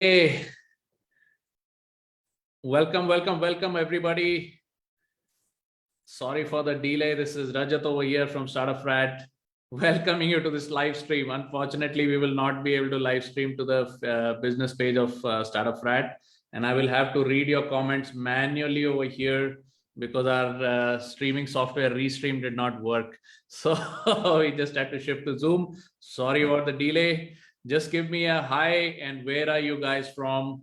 Hey, welcome everybody. Sorry for the delay. This is Rajat over here from Startup Frat, welcoming you to this live stream. Unfortunately, we will not be able to live stream to the business page of Startup Frat, and I will have to read your comments manually over here because our streaming software Restream did not work. So we just had to shift to Zoom. Sorry about the delay. Just give me a hi and where are you guys from?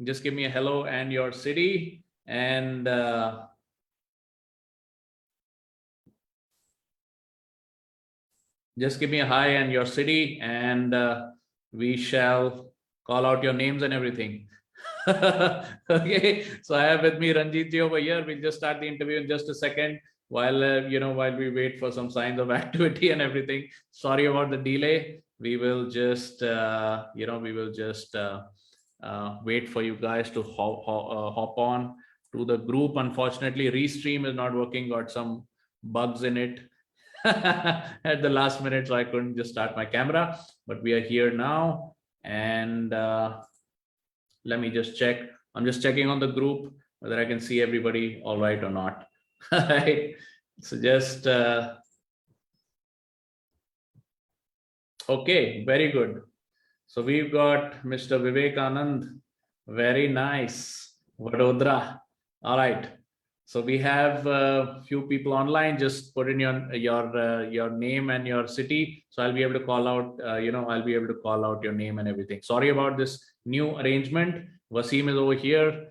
Just give me a hello and your city, and just give me a hi and your city, and we shall call out your names and everything. Okay, so I have with me Ranjit ji over here. We'll just start the interview in just a second while while we wait for some signs of activity and everything. Sorry about the delay. We will just wait for you guys to hop on to the group. Unfortunately, Restream is not working, got some bugs in it at the last minute, so I couldn't just start my camera, but we are here now. And let me just check. I'm just checking on the group whether I can see everybody all right or not. Right, so just okay, very good. So we've got Mr. Vivek Anand. Very nice. Vadodara. All right. So we have a few people online. Just put in your name and your city. So I'll be able to call out, I'll be able to call out your name and everything. Sorry about this new arrangement. Wasim is over here.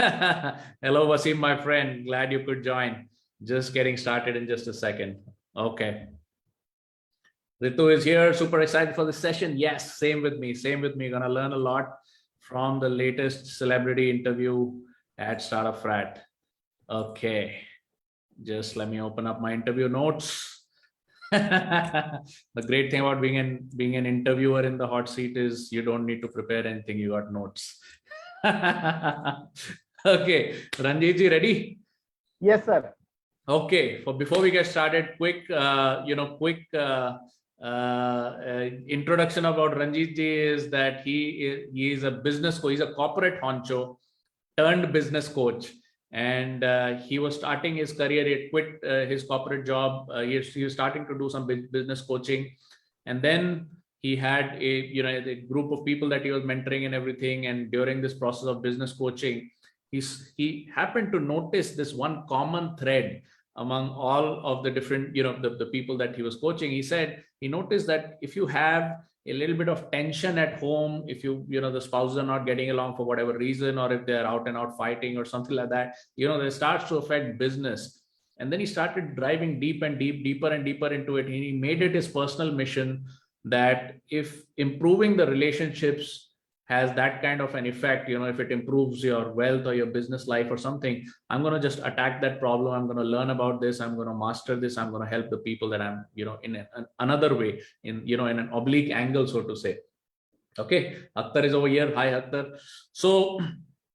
Hello, Wasim, my friend. Glad you could join. Just getting started in just a second. Okay. Ritu is here, super excited for this session. Yes, same with me. Gonna learn a lot from the latest celebrity interview at Startup Frat. Okay, just let me open up my interview notes. The great thing about being an interviewer in the hot seat is you don't need to prepare anything. You got notes. Okay, Ranjit ji, ready? Yes, sir. Okay, before we get started, quick introduction about Ranjit ji is that he is a business coach. He's a corporate honcho turned business coach, and he was starting his career. He quit his corporate job. He was starting to do some business coaching, and then he had a group of people that he was mentoring and everything. And during this process of business coaching, he happened to notice this one common thread among all of the different the people that he was coaching. He said he noticed that if you have a little bit of tension at home, if the spouses are not getting along for whatever reason, or if they're out and out fighting or something like that, that starts to affect business. And then he started driving deeper and deeper into it. He made it his personal mission that if improving the relationships has that kind of an effect, if it improves your wealth or your business life or something, I'm going to just attack that problem. I'm going to learn about this. I'm going to master this. I'm going to help the people that I'm, in another way, in an oblique angle, so to say. Okay, Akhtar is over here. Hi, Akhtar. So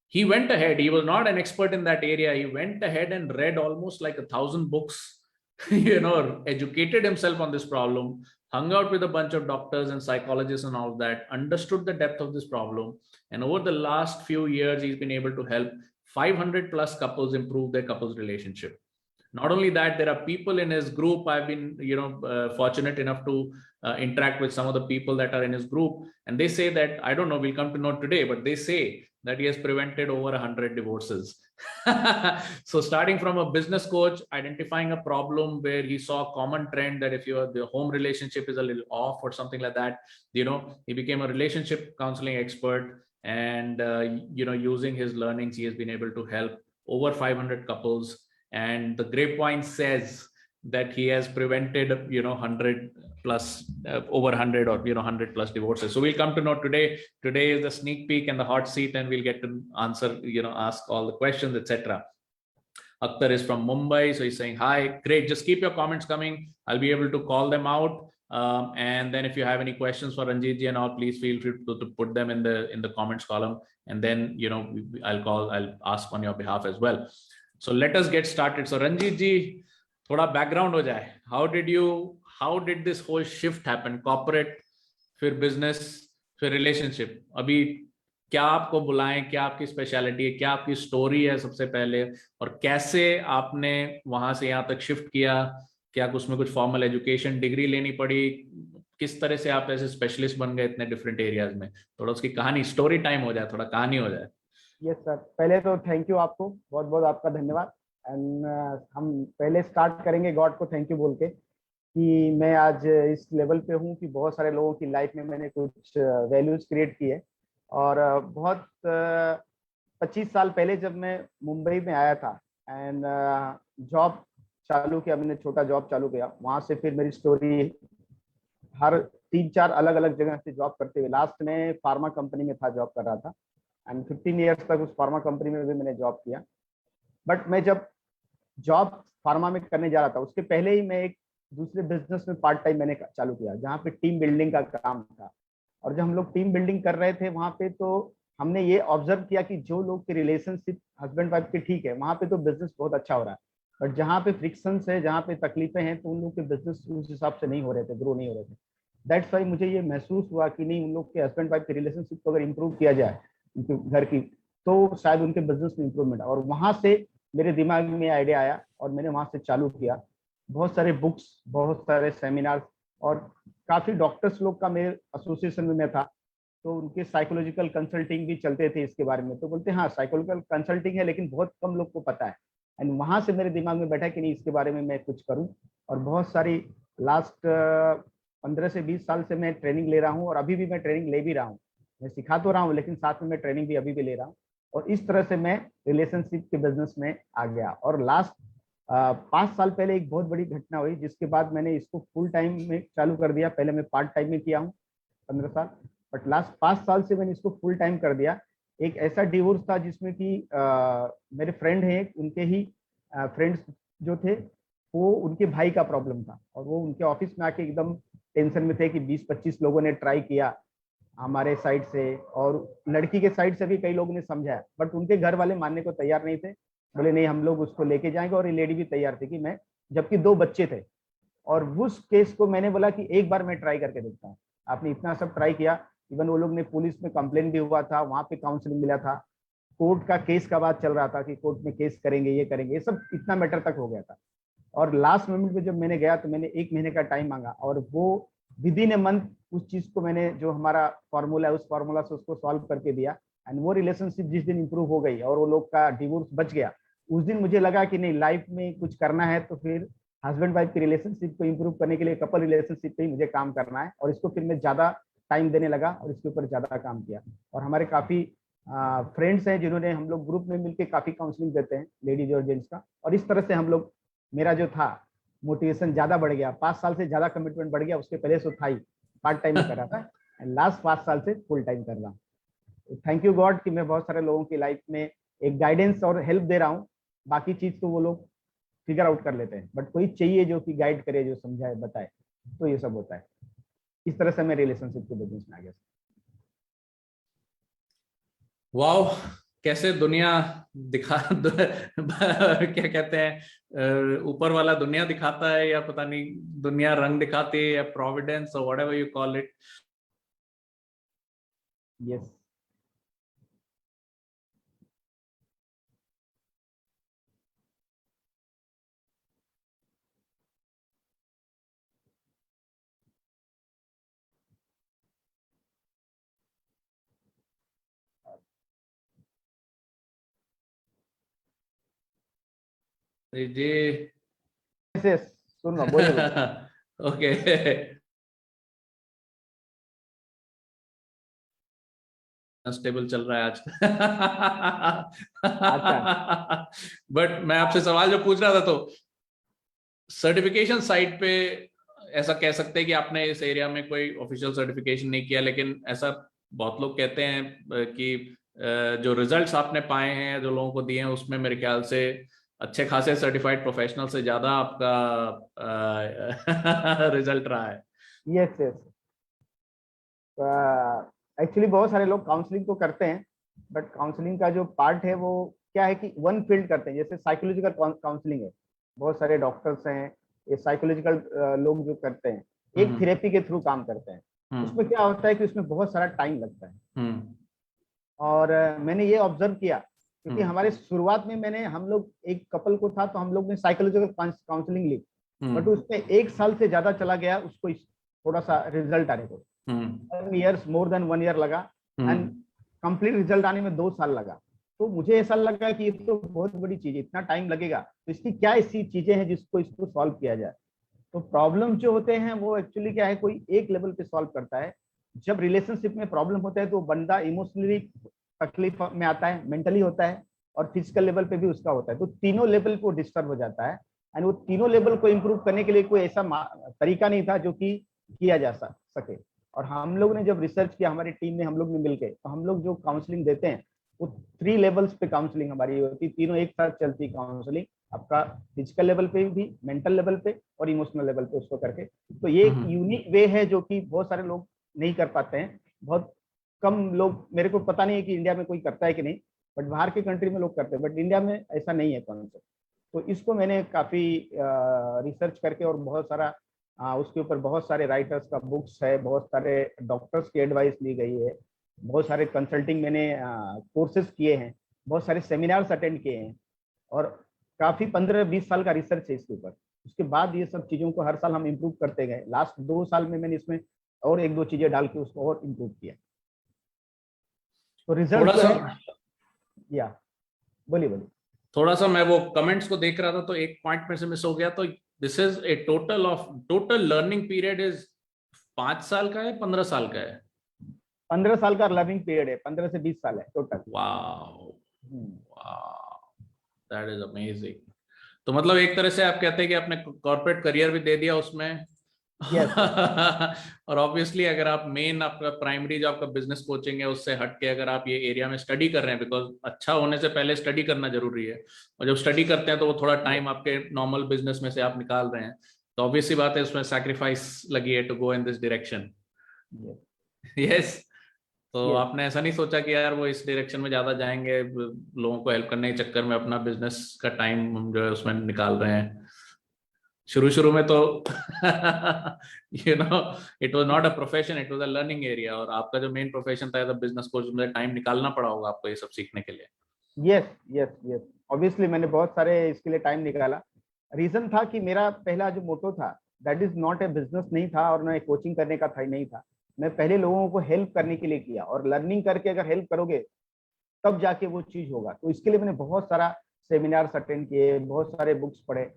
he went ahead. He was not an expert in that area. He went ahead and read almost like 1,000 books, educated himself on this problem, hung out with a bunch of doctors and psychologists and all of that, understood the depth of this problem. And over the last few years, he's been able to help 500 plus couples improve their couples relationship. Not only that, there are people in his group. I've been fortunate enough to interact with some of the people that are in his group, and they say that, I don't know, we'll come to know today, but they say that he has prevented over 100 divorces. So starting from a business coach, identifying a problem where he saw a common trend that if the home relationship is a little off or something like that, he became a relationship counseling expert. And using his learnings, he has been able to help over 500 couples. And the grapevine says that he has prevented 100 plus over 100 or 100 plus divorces. So we'll come to know today is the sneak peek and the hot seat, and we'll get to answer, ask all the questions, etc. Akhtar is from Mumbai, so he's saying hi. Great, just keep your comments coming. I'll be able to call them out. And then if you have any questions for Ranjit ji and all, please feel free to put them in the comments column, and then I'll ask on your behalf as well. So let us get started. So Ranjit ji, thoda background ho jaye. How did this whole shift happen? Corporate, फिर business, फिर relationship. अभी क्या आपको बुलाएं, क्या आपकी speciality है, क्या आपकी स्टोरी है सबसे पहले, और कैसे आपने वहां से यहाँ तक शिफ्ट किया? क्या उसमें कुछ फॉर्मल एजुकेशन डिग्री लेनी पड़ी? किस तरह से आप ऐसे स्पेशलिस्ट बन गए इतने डिफरेंट एरियाज में? थोड़ा उसकी कहानी, स्टोरी टाइम हो जाए, थोड़ा कहानी हो जाए। यस सर, पहले तो थैंक यू, आपको बहुत बहुत आपका धन्यवाद। एंड हम पहले स्टार्ट करेंगे गॉड को थैंक यू बोल के, कि मैं आज इस लेवल पे हूँ कि बहुत सारे लोगों की लाइफ में मैंने कुछ वैल्यूज क्रिएट की है। और बहुत 25 साल पहले जब मैं मुंबई में आया था एंड जॉब चालू किया, मैंने छोटा जॉब चालू किया, वहां से फिर मेरी स्टोरी हर 3-4 अलग अलग जगह से जॉब करते हुए लास्ट में फार्मा कंपनी में था, जॉब कर रहा था। एंड 15 ईयर्स तक उस फार्मा कंपनी में भी मैंने जॉब किया। बट मैं जब जॉब फार्मा में करने जा रहा था, उसके पहले ही मैं एक दूसरे बिजनेस में पार्ट टाइम मैंने चालू किया, जहाँ पे टीम बिल्डिंग का काम था। और जब हम लोग टीम बिल्डिंग कर रहे थे वहां पे, तो हमने ये ऑब्जर्व किया कि जो लोग के रिलेशनशिप हस्बैंड वाइफ के ठीक है, वहां पे तो बिजनेस बहुत अच्छा हो रहा है। बट जहाँ पे फ्रिक्शन है, जहाँ पे तकलीफें हैं, तो उन लोग के बिजनेस उस हिसाब से नहीं हो रहे थे, ग्रो नहीं हो रहे थे। दैट्स वाई मुझे ये महसूस हुआ कि नहीं, उन लोग के हस्बैंड वाइफ के रिलेशनशिप को अगर इंप्रूव किया जाए उनके घर की, तो शायद उनके बिजनेस में इंप्रूवमेंट। और वहां से मेरे दिमाग में आइडिया आया और मैंने वहां से चालू किया। बहुत सारे बुक्स, बहुत सारे सेमिनार, और काफी डॉक्टर्स लोग का मेरे एसोसिएशन में मैं था, तो उनके साइकोलॉजिकल कंसल्टिंग भी चलते थे इसके बारे में। तो बोलते हाँ साइकोलॉजिकल कंसल्टिंग है, लेकिन बहुत कम लोग को पता है। एंड वहां से मेरे दिमाग में बैठा कि नहीं, इसके बारे में मैं कुछ करूं। और बहुत सारी लास्ट 15 से 20 साल से मैं ट्रेनिंग ले रहा हूँ, और अभी भी मैं ट्रेनिंग ले भी रहा हूँ। मैं सिखा तो रहा हूँ, लेकिन साथ में मैं ट्रेनिंग भी अभी भी ले रहा हूँ। और इस तरह से मैं रिलेशनशिप के बिजनेस में आ गया। और लास्ट 5 साल पहले एक बहुत बड़ी घटना हुई, जिसके बाद मैंने इसको फुल टाइम में चालू कर दिया। पहले मैं पार्ट टाइम में किया हूँ 15 साल, बट लास्ट 5 साल से मैंने इसको फुल टाइम कर दिया। एक ऐसा डिवोर्स था जिसमें कि मेरे फ्रेंड हैं, उनके ही फ्रेंड्स जो थे, वो उनके भाई का प्रॉब्लम था, और वो उनके ऑफिस में आके एकदम टेंशन में थे कि 20-25 लोगों ने ट्राई किया हमारे साइड से, और लड़की के साइड से भी कई लोगों ने समझाया, बट उनके घर वाले मानने को तैयार नहीं थे। बोले नहीं, हम लोग उसको लेके जाएंगे। और ये लेडी भी तैयार थी कि मैं, जबकि 2 बच्चे थे। और उस केस को मैंने बोला कि एक बार मैं ट्राई करके देखता हूँ। आपने इतना सब ट्राई किया, इवन वो लोग ने पुलिस में कंप्लेन भी हुआ था, वहां पे काउंसलिंग मिला था, कोर्ट का केस का बात चल रहा था कि कोर्ट में केस करेंगे, ये करेंगे, ये सब इतना मैटर तक हो गया था। और लास्ट मोमेंट में जब मैंने गया, तो मैंने 1 महीने का टाइम मांगा, और वो विद इन ए मंथ उस चीज को मैंने, जो हमारा फॉर्मूला है, उस फॉर्मूला से उसको सॉल्व करके दिया। एंड वो रिलेशनशिप जिस दिन इंप्रूव हो गई और वो लोग का डिवोर्स बच गया, उस दिन मुझे लगा कि नहीं, लाइफ में कुछ करना है तो फिर हस्बैंड वाइफ की रिलेशनशिप को इंप्रूव करने के लिए कपल रिलेशनशिप पे ही मुझे काम करना है। और इसको फिर मैं ज्यादा टाइम देने लगा और इसके ऊपर ज्यादा काम किया। और हमारे काफी फ्रेंड्स हैं जिन्होंने, हम लोग ग्रुप में मिलकर काफी काउंसलिंग देते हैं, लेडीज और जेंट्स का। और इस तरह से हम लोग, मेरा जो था मोटिवेशन ज्यादा बढ़ गया, 5 साल से ज्यादा कमिटमेंट बढ़ गया। उसके पहले से था ही पार्ट टाइम में कर रहा था, लास्ट 5 साल से फुल टाइम कर रहा हूँ। थैंक यू गॉड कि मैं बहुत सारे लोगों की लाइफ में एक गाइडेंस और हेल्प दे रहा हूँ। बाकी चीज तो वो लोग फिगर आउट कर लेते हैं, बट कोई चाहिए जो कि गाइड करे, जो समझाए, बताए, तो ये सब होता है। इस तरह से मैं रिलेशनशिप के बिजनेस में आ गया। वाओ, कैसे दुनिया दिखा क्या कहते हैं, ऊपर वाला दुनिया दिखाता है, या पता नहीं दुनिया रंग दिखाती है, या प्रोविडेंस, और whatever you call it. Yes. जी। यस, सुन रहा हूँ, बोलिए बोलिए। ओके। स्टेबल चल रहा है आज। अच्छा। बट मैं आपसे सवाल जो पूछ रहा था, तो सर्टिफिकेशन साइट पे ऐसा कह सकते हैं कि आपने इस एरिया में कोई ऑफिशियल सर्टिफिकेशन नहीं किया, लेकिन ऐसा बहुत लोग कहते हैं कि जो रिजल्ट्स आपने पाए हैं, जो लोगों को दिए हैं, उसमें मेरे ख्याल से अच्छे खासे सर्टिफाइड प्रोफेशनल से ज्यादा आपका रिजल्ट रहा है। Yes yes. एक्चुअली बहुत सारे लोग काउंसलिंग तो करते हैं, बट काउंसलिंग का जो पार्ट है वो क्या है कि वन फील्ड करते हैं। जैसे साइकोलॉजिकल काउंसलिंग है, बहुत सारे डॉक्टर्स हैं, ये साइकोलॉजिकल लोग जो करते हैं, एक हम्म। थेरेपी के थ्रू काम करते हैं। हम्म। उसमें क्या होता है कि उसमें बहुत सारा टाइम लगता है। हम्म। और मैंने ये ऑब्जर्व किया क्योंकि हम्म, हमारे शुरुआत में मैंने हम लोग एक कपल को था तो हम लोग ने साइकोलॉजिकल काउंसलिंग ली, बट हम्म, उसमें 1 साल से ज्यादा चला गया उसको थोड़ा सा रिजल्ट आने को। हम्म, 1 years मोर देन 1 year लगा एंड हम्म, कंप्लीट रिजल्ट आने में 2 साल लगा। तो मुझे ऐसा लगा कि ये तो बहुत बड़ी चीज है, इतना टाइम लगेगा तो इसकी क्या ऐसी चीजें हैं जिसको इसको सॉल्व किया जाए। तो प्रॉब्लम जो होते हैं वो एक्चुअली क्या है, कोई एक लेवल पे सॉल्व करता है। जब रिलेशनशिप में प्रॉब्लम होता है तो बंदा इमोशनली तकलीफ में आता है, मेंटली होता है और फिजिकल लेवल पे भी उसका होता है। तो तीनों लेवल को डिस्टर्ब हो जाता है एंड वो तीनों लेवल को इम्प्रूव करने के लिए कोई ऐसा तरीका नहीं था जो कि किया जा सके। और हम लोग ने जब रिसर्च किया हमारी टीम में हम लोग ने मिलकर, तो हम लोग जो काउंसलिंग देते हैं वो 3 लेवल्स पे काउंसलिंग हमारी होती है, तीनों एक साथ चलती काउंसलिंग। आपका फिजिकल लेवल पे भी, मेंटल लेवल पे और इमोशनल लेवल पे उसको करके। तो ये एक हम्म। यूनिक वे है जो कि बहुत सारे लोग नहीं कर पाते हैं। बहुत कम लोग, मेरे को पता नहीं है कि इंडिया में कोई करता है कि नहीं, बट बाहर के कंट्री में लोग करते हैं, बट इंडिया में ऐसा नहीं है कॉन्सेप्ट। तो इसको मैंने काफी रिसर्च करके और बहुत सारा उसके ऊपर बहुत सारे राइटर्स का बुक्स है, बहुत सारे डॉक्टर्स की एडवाइस ली गई है, बहुत सारे कंसल्टिंग मैंने कोर्सेज किए हैं, बहुत सारे सेमिनार्स अटेंड किए हैं और काफी 15-20 साल का रिसर्च है इसके ऊपर। उसके बाद ये सब चीजों को हर साल हम इम्प्रूव करते गए। लास्ट 2 साल में मैंने इसमें और 1-2 चीजें डाल के उसको और इम्प्रूव किया। तो रिजल्ट थोड़ा जो सा है, या बोलिए बोलिए। थोड़ा सा मैं वो कमेंट्स को देख रहा था तो एक पॉइंट में से मिस हो गया। तो this is a total learning period is 5 साल का है, 15 साल का है? 15 साल का लर्निंग पीरियड है, 15 से 20 साल है total. Wow, wow, that is amazing. तो मतलब एक तरह से आप कहते हैं कि आपने कॉर्पोरेट करियर भी दे दिया उसमें। Yes yes. और ऑब्वियसली अगर आप मेन आपका प्राइमरी जो आपका बिजनेस कोचिंग है उससे हट के अगर आप ये एरिया में स्टडी कर रहे हैं, बिकॉज अच्छा होने से पहले स्टडी करना जरूरी है, और जब स्टडी करते हैं तो वो थोड़ा टाइम आपके नॉर्मल बिजनेस में से आप निकाल रहे हैं, तो ऑब्वियस सी बात है उसमें सैक्रिफाइस लगी है to go in this direction. Yes. तो यस आपने ऐसा नहीं सोचा कि यार वो इस डायरेक्शन में ज्यादा जाएंगे, लोगों को हेल्प करने के चक्कर में अपना बिजनेस का टाइम हम जो है उसमें निकाल रहे हैं? शुरू शुरू में तो it was not a profession, it was a learning area, और आपका जो मेन प्रोफेशन था एज अ बिजनेस कोच, में टाइम निकालना पड़ा होगा आपको ये सब सीखने के लिए। Yes yes yes. ऑब्वियसली मैंने बहुत सारे इसके लिए टाइम निकाला। रीजन था कि मेरा पहला जो मोटो था that is not a business नहीं था और ना कोचिंग करने का था नहीं था। मैं पहले लोगों को हेल्प करने के लिए किया, और लर्निंग करके अगर हेल्प करोगे तब जाके वो चीज होगा। तो इसके लिए मैंने बहुत सारा सेमिनार्स अटेंड किए, बहुत सारे बुक्स पढ़े,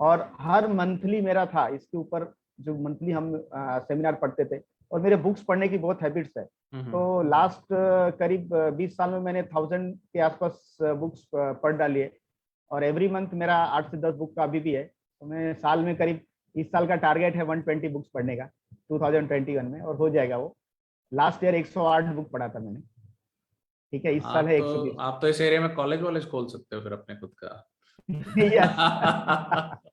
और हर मंथली मेरा था इसके ऊपर। जो मंथली हम सेमिनार पढ़ते थे, और मेरे बुक्स पढ़ने की बहुत हैबिट्स है। हम्म। तो लास्ट करीब 20 साल में मैंने 1000 के आसपास बुक्स पढ़ डाली है। और एवरी मंथ मेरा 8 से 10 बुक का अभी भी है। तो मैं साल में करीब, इस साल का टारगेट है 120 बुक्स पढ़ने का 2021 में, और हो जाएगा वो। लास्ट ईयर 108 बुक पढ़ा था मैंने। ठीक है, इस साल आप है तो 120। आप तो इस एरिया में कॉलेज वॉलेज खोल सकते हो फिर अपने खुद का। यस।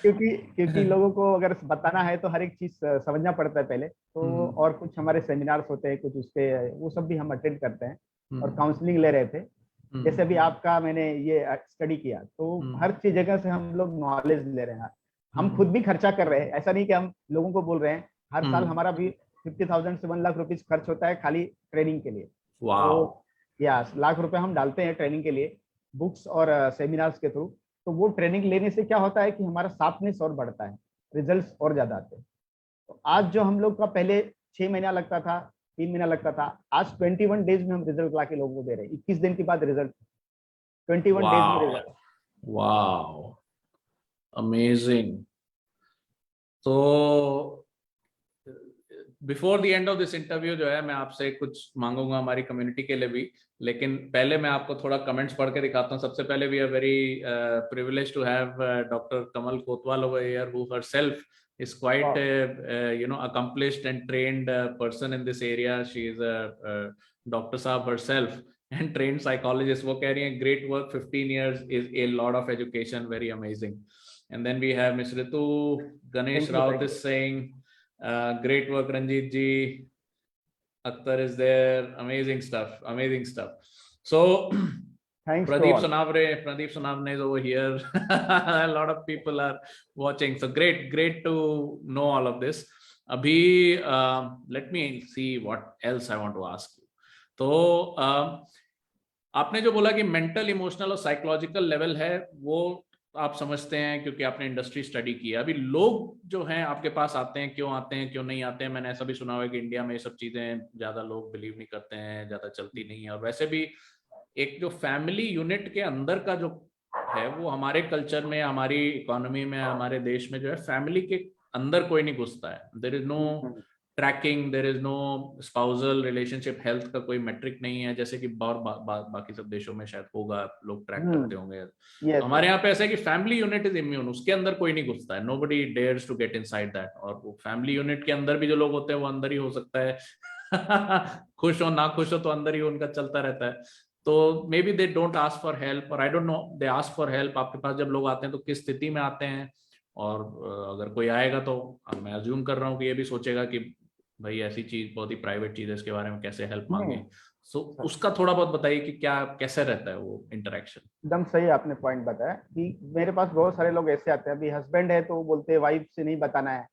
क्योंकि क्योंकि लोगों को अगर बताना है तो हर एक चीज समझना पड़ता है पहले तो। हम्म, और कुछ हमारे सेमिनार्स होते हैं कुछ उसके, वो सब भी हम अटेंड करते हैं और हम्म, काउंसलिंग ले रहे थे। जैसे हम्म, अभी आपका मैंने ये स्टडी किया, तो हम्म, हर चीज जगह से हम लोग नॉलेज ले रहे हैं। हम खुद हम्म, भी खर्चा कर रहे हैं, ऐसा नहीं कि हम लोगों को बोल रहे हैं। हर साल हम्म। हमारा भी 50,000 से 1 लाख रुपीज खर्च होता है खाली ट्रेनिंग के लिए। वाओ। तो या लाख रुपए हम डालते हैं ट्रेनिंग के लिए, बुक्स और सेमिनार्स के थ्रू। तो वो ट्रेनिंग लेने से क्या होता है कि हमारा शार्पनेस और बढ़ता है, रिजल्ट्स और ज्यादा आते हैं। तो आज जो हम लोग का पहले 6 महीना लगता था, 3 महीना लगता था, आज 21 डेज में हम रिजल्ट ला के लोगों को दे रहे हैं। 21 दिन के बाद रिजल्ट, 21 डेज में वाओ। रिजल्ट। Wow, amazing. तो before the end of this interview जो है मैं आपसे कुछ मांगूंगा हमारी कम्युनिटी के लिए भी, लेकिन पहले मैं आपको थोड़ा कमेंट्स पढ़ के दिखाता हूँ। सबसे पहले we are very privilege to have doctor Kamal Kotwal over here, who herself is quite accomplished and trained person in this area. She is a doctor saab herself and trained psychologist. वो कह रही हैं great work, 15 years is a lot of education, very amazing. And then we have Ms. Ritu Ganesh thank you Raut thank is saying great work Ranjit ji. Akhtar is there, amazing stuff, amazing stuff. So you, thanks to all. Pradeep Sanavne is over here. A lot of people are watching. So great to know all of this. Abhi, let me see what else I want to ask you. तो आपने जो बोला कि mental, emotional और psychological level है, वो आप समझते हैं क्योंकि आपने इंडस्ट्री स्टडी की है। अभी लोग जो हैं आपके पास आते हैं, क्यों आते हैं, क्यों नहीं आते हैं? मैंने ऐसा भी सुना हुआ है कि इंडिया में ये सब चीजें ज्यादा लोग बिलीव नहीं करते हैं, ज्यादा चलती नहीं है। और वैसे भी एक जो फैमिली यूनिट के अंदर का जो है, वो हमारे कल्चर में, हमारी इकोनॉमी में, हमारे देश में जो है, फैमिली के अंदर कोई नहीं घुसता है। There is no tracking, there is no spousal relationship, health का कोई मेट्रिक नहीं है, जैसे कि बाकी सब देशों में शायद होगा, लोग ट्रैक करते होंगे। तो यस हमारे यहाँ पे ऐसा है कि फैमिली यूनिट इज इम्यून, उसके अंदर कोई नहीं घुसता है, nobody dares to get inside that. और वो फैमिली यूनिट के अंदर भी जो लोग होते हैं वो अंदर ही हो सकता है खुश हो ना खुश हो तो अंदर ही उनका चलता रहता है। तो maybe they don't ask for help, और I don't know they ask for help. आपके पास जब लोग आते हैं तो किस स्थिति में आते हैं? और अगर कोई आएगा तो मैं अज्यूम कर रहा हूँ कि ये भी सोचेगा कि भाई ऐसी चीज, बहुत ही प्राइवेट चीज है, इसके बारे में कैसे हेल्प मांगे। सो उसका थोड़ा बहुत बताइए कि क्या, कैसे रहता है वो इंटरेक्शन। एकदम सही आपने पॉइंट बताया कि मेरे पास बहुत सारे लोग ऐसे आते हैं, अभी हस्बैंड है तो वो बोलते हैं वाइफ से नहीं बताना है,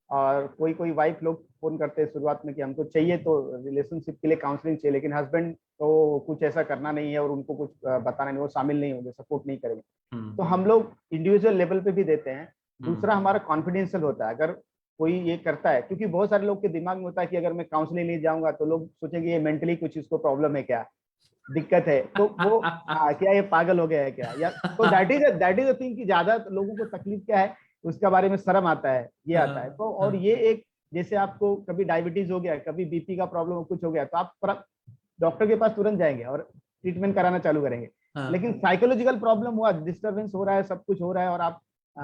और कोई कोई वाइफ लोग फोन करते हैं शुरुआत में कि हमको चाहिए तो रिलेशनशिप के लिए काउंसलिंग चाहिए, लेकिन हस्बैंड तो कुछ ऐसा करना नहीं है और उनको कुछ बताना नहीं, वो शामिल नहीं होंगे, सपोर्ट नहीं करेंगे। तो हम लोग इंडिविजुअल लेवल पे भी देते हैं। दूसरा हमारा कॉन्फिडेंशियल होता है, अगर कोई ये करता है, क्योंकि बहुत सारे लोग के दिमाग में होता है कि अगर मैं काउंसलिंग नहीं जाऊंगा तो लोग सोचेंगे ये मेंटली कुछ इसको प्रॉब्लम है क्या, दिक्कत है, तो वो क्या ये पागल हो गया है क्या, या तो दैट इज अ थिंग कि ज्यादा लोगों को तकलीफ क्या है उसका बारे में शर्म आता है, ये आता है। तो और ये एक, जैसे आपको कभी डायबिटीज हो गया, कभी बीपी का प्रॉब्लम कुछ हो गया, तो आप डॉक्टर के पास तुरंत जाएंगे और ट्रीटमेंट कराना चालू करेंगे। लेकिन साइकोलॉजिकल प्रॉब्लम हुआ, डिस्टर्बेंस हो रहा है, सब कुछ हो रहा है, और आप